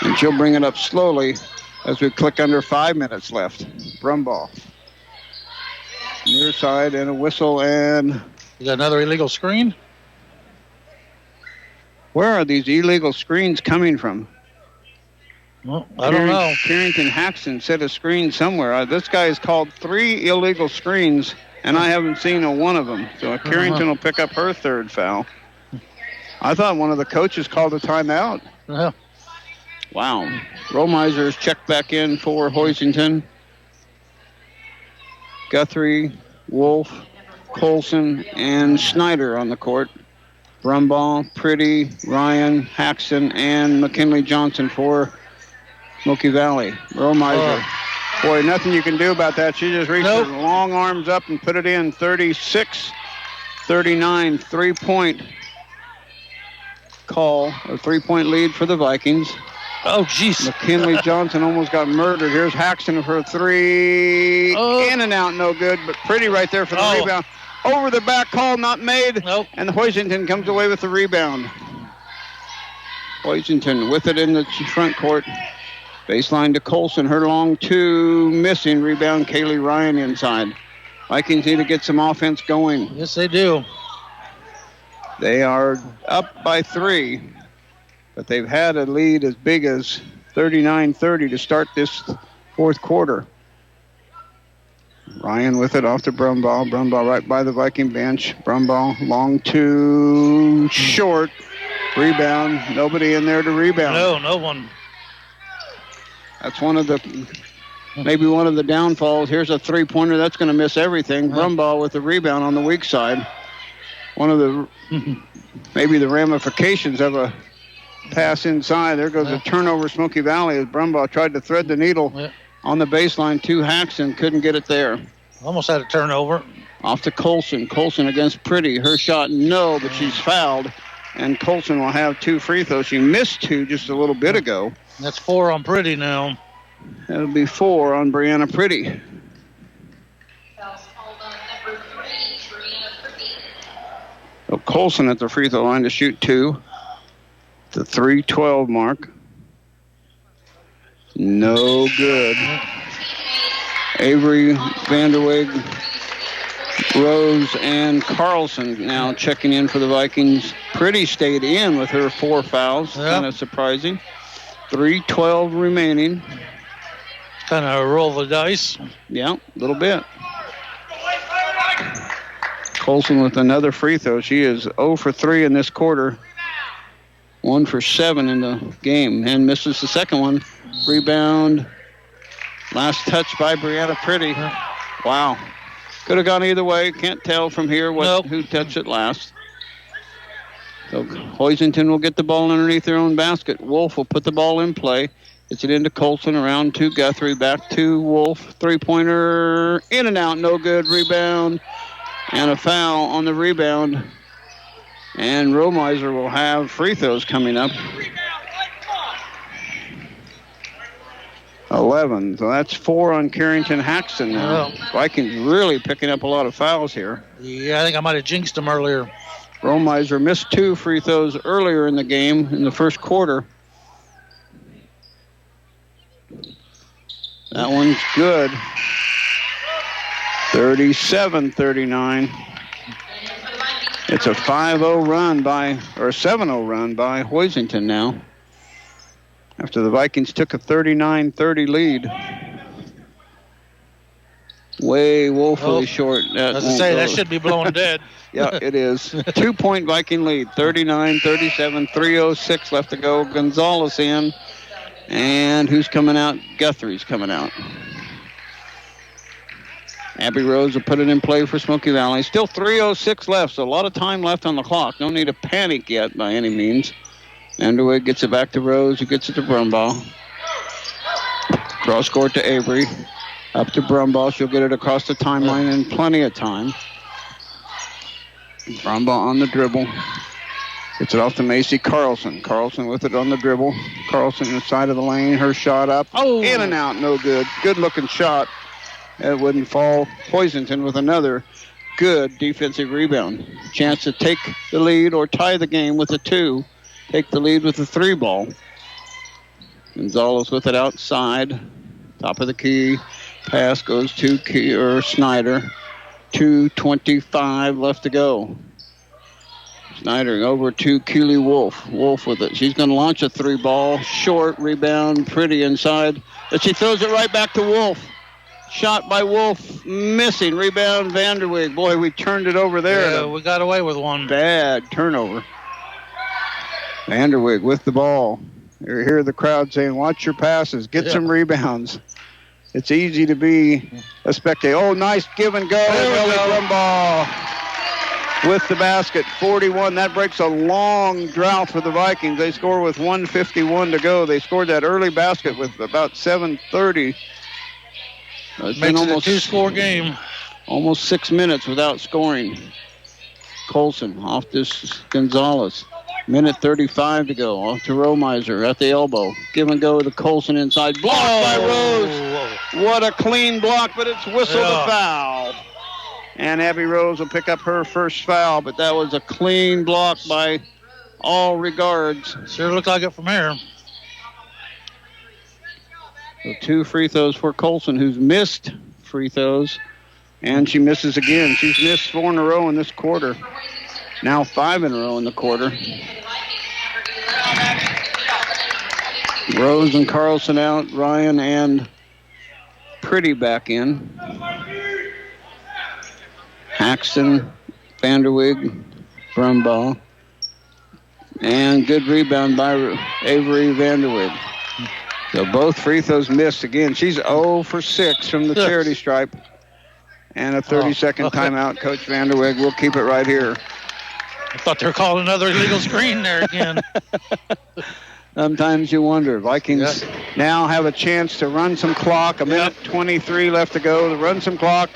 And she'll bring it up slowly as we click under 5 minutes left. Brumbaugh. Near side and a whistle, and is that another illegal screen? Where are these illegal screens coming from? Well, I don't know. Carrington Haxton set a screen somewhere. This guy has called 3 illegal screens, and I haven't seen one of them. So Carrington will pick up her third foul. I thought one of the coaches called a timeout. Yeah. Wow. Romiser's checked back in for Hoisington. Guthrie, Wolf, Colson, and Snyder on the court. Brumbaugh, Pretty, Ryan, Haxton, and McKinley Johnson for Smoky Valley. Romiser. Boy, nothing you can do about that. She just reached her long arms up and put it in. 36-39, 3-point call, a 3-point lead for the Vikings. Oh, jeez. McKinley Johnson almost got murdered. Here's Haxton for a three. In and out, no good, but Pretty right there for the rebound. Over the back, call not made. And the Hoisington comes away with the rebound. Hoisington with it in the front court. Baseline to Colson. Her long two missing. Rebound, Kaylee Ryan inside. Vikings need to get some offense going. Yes, they do. They are up by 3, but they've had a lead as big as 39-30 to start this fourth quarter. Ryan with it off to Brumbaugh. Brumbaugh right by the Viking bench. Brumbaugh long two, short. Rebound. Nobody in there to rebound. No one. That's maybe one of the downfalls. Here's a three-pointer. That's going to miss everything. Brumbaugh with the rebound on the weak side. One of the, maybe the ramifications of a pass inside. There goes a turnover, Smoky Valley, as Brumbaugh tried to thread the needle on the baseline to Haxton. Couldn't get it there. Almost had a turnover. Off to Colson. Colson against Pretty. Her shot, no, but she's fouled. And Colson will have 2 free throws. She missed 2 just a little bit ago. That's 4 on Pretty now. That'll be 4 on Brianna Pretty. So Colson at the free throw line to shoot 2. The 3:12 mark. No good. Avery, Vanderweg, Rose, and Carlson now checking in for the Vikings. Pretty stayed in with her 4 fouls. Kind of surprising. 3:12 remaining. Kind of roll the dice. Yeah, a little bit. Colson with another free throw. She is 0 for 3 in this quarter. 1 for 7 in the game. And misses the second one. Rebound. Last touch by Brianna Pretty. Wow. Could have gone either way. Can't tell from here who touched it last. So Hoisington will get the ball underneath their own basket. Wolf will put the ball in play. Gets it into Colson, around to Guthrie, back to Wolf. 3-pointer, in and out, no good. Rebound, and a foul on the rebound. And Romiser will have free throws coming up. 11, so that's 4 on Carrington Haxton now. Vikings really picking up a lot of fouls here. Yeah, I think I might have jinxed them earlier. Romiser missed 2 free throws earlier in the game, in the first quarter. That one's good. 37-39. It's a 5-0 run or a 7-0 run by Hoisington now, after the Vikings took a 39-30 lead. Way woefully short. As I say, that should be blowing dead. Yeah, it is. 2-point Viking lead, 39-37, 3:06 left to go. Gonzalez in. And who's coming out? Guthrie's coming out. Abby Rose will put it in play for Smoky Valley. Still 3:06 left, so a lot of time left on the clock. No need to panic yet by any means. Vanderweg gets it back to Rose, who gets it to Brumbaugh. Cross court to Avery. Up to Brumbaugh. She'll get it across the timeline in plenty of time. Brumbaugh on the dribble. Gets it off to Macy Carlson. Carlson with it on the dribble. Carlson in the side of the lane. Her shot up. In and out. No good. Good-looking shot. It wouldn't fall. Hoisington with another good defensive rebound. Chance to take the lead or tie the game with a 2. Take the lead with a 3 ball. Gonzalez with it outside. Top of the key. Pass goes to Snyder. 2:25 left to go. Snyder over to Keely Wolf. Wolf with it. She's going to launch a 3 ball. Short rebound. Pretty inside. But she throws it right back to Wolf. Shot by Wolf. Missing. Rebound Vanderweg. Boy, we turned it over there. Yeah, we got away with one. Bad turnover. Vanderweg with the ball. You hear the crowd saying, watch your passes. Get some rebounds. It's easy to be a spectator. Oh, nice give and go. Ellie Brumbaugh with the basket. 41. That breaks a long drought for the Vikings. They score with 1:51 to go. They scored that early basket with about 7:30. It's been almost a 2-score game. Almost 6 minutes without scoring. Colson off this Gonzalez. Minute 35 to go. Off to Romiser at the elbow. Give and go to Colson inside. Blocked by Rose. What a clean block, but it's whistled a foul. And Abby Rose will pick up her first foul, but that was a clean block by all regards. Sure looked like it from here. So 2 free throws for Colson, who's missed free throws. And she misses again. She's missed 4 in a row in this quarter. Now 5 in a row in the quarter. Rose and Carlson out. Ryan and Pretty back in. Haxton, Vanderweg, Brumbaugh. And good rebound by Avery Vanderweg. So both free throws missed again. She's 0 for 6 from the charity stripe. And a 30-second timeout. Coach Vanderweg will keep it right here. I thought they were calling another illegal screen there again. Sometimes you wonder. Vikings now have a chance to run some clock. A minute 23 left to go. To run some clock,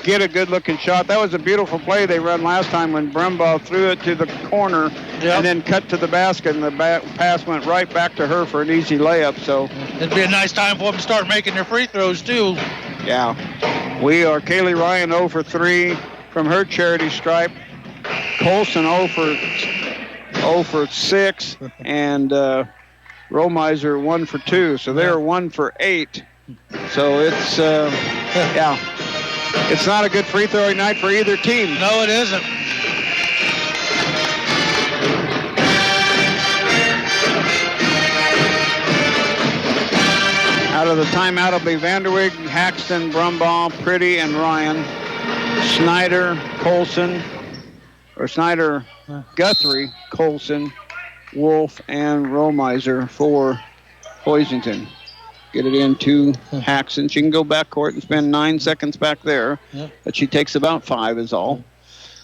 get a good-looking shot. That was a beautiful play they run last time when Brumbaugh threw it to the corner and then cut to the basket, and the pass went right back to her for an easy layup. So it'd be a nice time for them to start making their free throws, too. Yeah. We are Kaylee Ryan 0 for 3 from her charity stripe. Colson 0 for 6, and Romiser 1 for 2. So they're 1 for 8. So it's it's not a good free throwing night for either team. No, it isn't. Out of the timeout will be Vanderweg, Haxton, Brumbaugh, Pretty, and Ryan. Snyder, Colson, Guthrie, Colson, Wolf, and Romiser for Hoisington. Get it in to Haxton. She can go backcourt and spend 9 seconds back there, but she takes about 5 is all.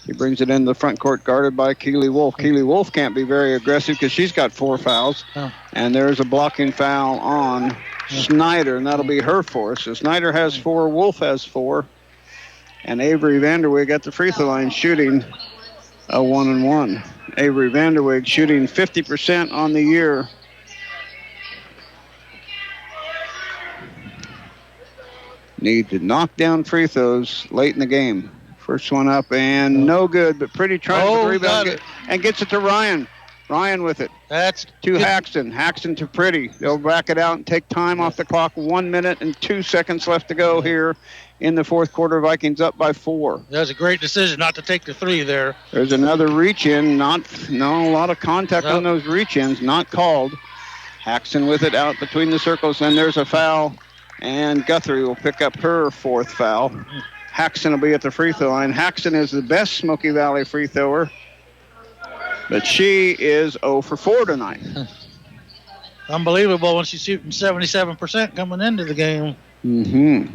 She brings it into the front court, guarded by Keely Wolf. Keely Wolf can't be very aggressive because she's got 4 fouls, and there's a blocking foul on Snyder, and that'll be her 4th. So Snyder has 4, Wolf has 4, and Avery Vanderweg at the free throw line shooting a 1-and-1. Avery Vanderweg shooting 50% on the year. Need to knock down free throws late in the game. First one up and no good, but Pretty tries to rebound and gets it to Ryan. Ryan with it. That's to Haxton. Haxton to Pretty. They'll back it out and take time off the clock. 1 minute and 2 seconds left to go here in the fourth quarter. Vikings up by 4. That was a great decision not to take the 3 there. There's another reach-in. A lot of contact on those reach-ins. Not called. Haxton with it out between the circles. And there's a foul. And Guthrie will pick up her 4th foul. Haxton will be at the free throw line. Haxton is the best Smoky Valley free thrower, but she is 0 for 4 tonight. Unbelievable when she's shooting 77% coming into the game. Mm-hmm.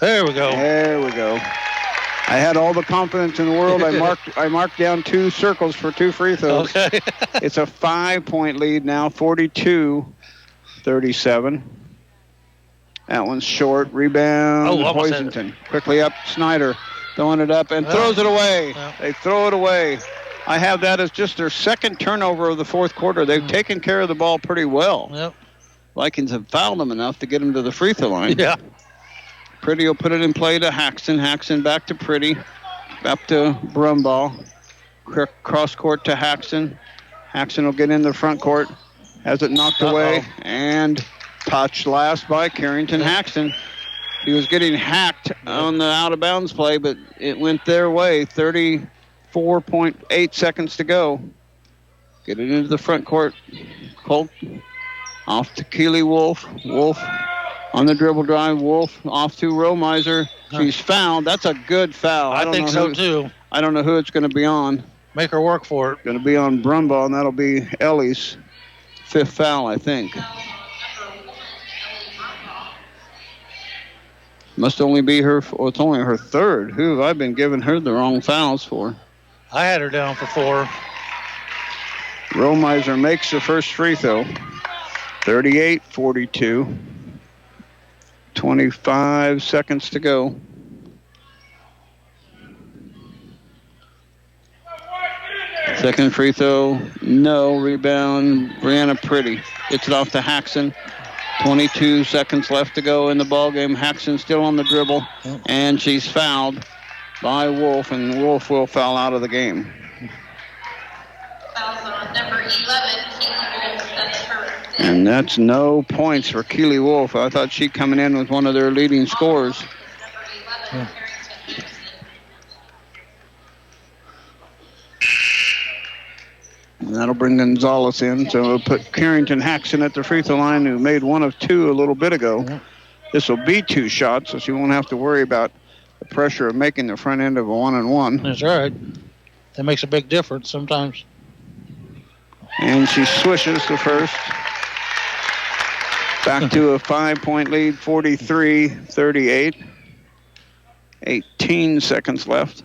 There we go. There we go. I had all the confidence in the world. I marked down 2 circles for 2 free throws. Okay. It's a 5-point lead now, 42-37. That one's short. Rebound, Hoisington. Quickly up, Snyder. Throwing it up and throws it away. They throw it away. I have that as just their 2nd turnover of the fourth quarter. They've taken care of the ball pretty well. Yep. Vikings have fouled them enough to get them to the free throw line. Yeah. Pretty will put it in play to Haxton. Haxton back to Pretty. Up to Brumbaugh. Cross court to Haxton. Haxton will get in the front court. Has it knocked away. And touched last by Carrington Haxton. He was getting hacked on the out-of-bounds play, but it went their way. 34.8 seconds to go. Get it into the front court. Colt off to Keely Wolf. Wolf on the dribble drive. Wolf off to Romiser. She's fouled. That's a good foul. I think so, too. I don't know who it's going to be on. Make her work for it. Going to be on Brumbaugh, and that'll be Ellie's 5th foul, I think. Must only be her, it's only her third. Who I've been giving her the wrong fouls for. I had her down for 4. Romiser makes the first free throw. 38-42. 25 seconds to go. Second free throw, no. Rebound, Brianna Pretty gets it off to Haxon. 22 seconds left to go in the ballgame. Haxon still on the dribble, and she's fouled by Wolf, and Wolf will foul out of the game. Number 11, and that's no points for Keely Wolf. I thought she coming in was one of their leading scorers. And that'll bring Gonzalez in. So we'll put Carrington Haxon at the free throw line, who made 1 of 2 a little bit ago. This will be 2 shots, so she won't have to worry about the pressure of making the front end of a 1-and-1. That's right. That makes a big difference sometimes. And she swishes the first. Back to a 5-point lead, 43-38. 18 seconds left.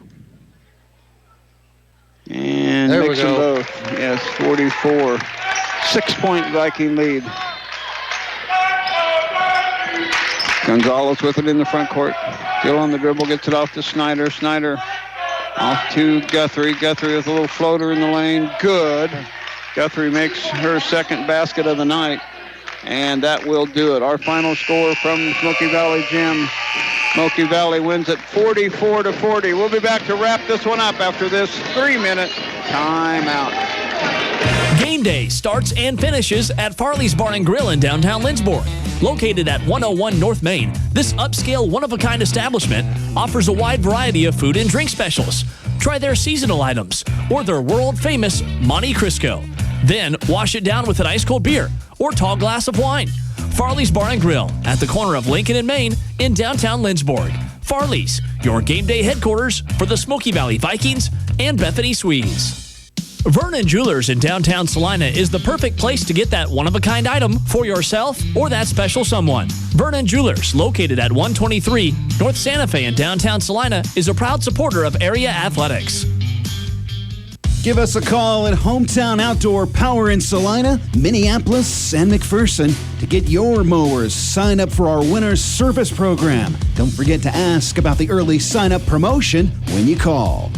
And there makes them both. Yes, 44. 6-point Viking lead. Gonzalez with it in the front court. Still on the dribble, gets it off to Snyder. Snyder off to Guthrie. Guthrie with a little floater in the lane. Good. Guthrie makes her second basket of the night. And that will do it. Our final score from Smoky Valley Gym. Smoky Valley wins it 44-40. We'll be back to wrap this one up after this 3-minute timeout. Game day starts and finishes at Farley's Bar and Grill in downtown Lindsborg. Located at 101 North Main, this upscale one-of-a-kind establishment offers a wide variety of food and drink specials. Try their seasonal items or their world-famous Monte Cristo. Then wash it down with an ice-cold beer or tall glass of wine. Farley's Bar and Grill at the corner of Lincoln and Main in downtown Lindsborg. Farley's, your game day headquarters for the Smoky Valley Vikings and Bethany Swedes. Vernon Jewelers in downtown Salina is the perfect place to get that one-of-a-kind item for yourself or that special someone. Vernon Jewelers, located at 123 North Santa Fe in downtown Salina, is a proud supporter of area athletics. Give us a call at Hometown Outdoor Power in Salina, Minneapolis, and McPherson to get your mowers. Sign up for our winter service program. Don't forget to ask about the early sign-up promotion when you call.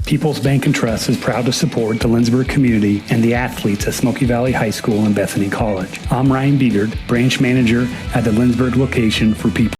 People's Bank and Trust is proud to support the Lindsborg community and the athletes at Smoky Valley High School and Bethany College. I'm Ryan Biegert, branch manager at the Lindsborg location for people.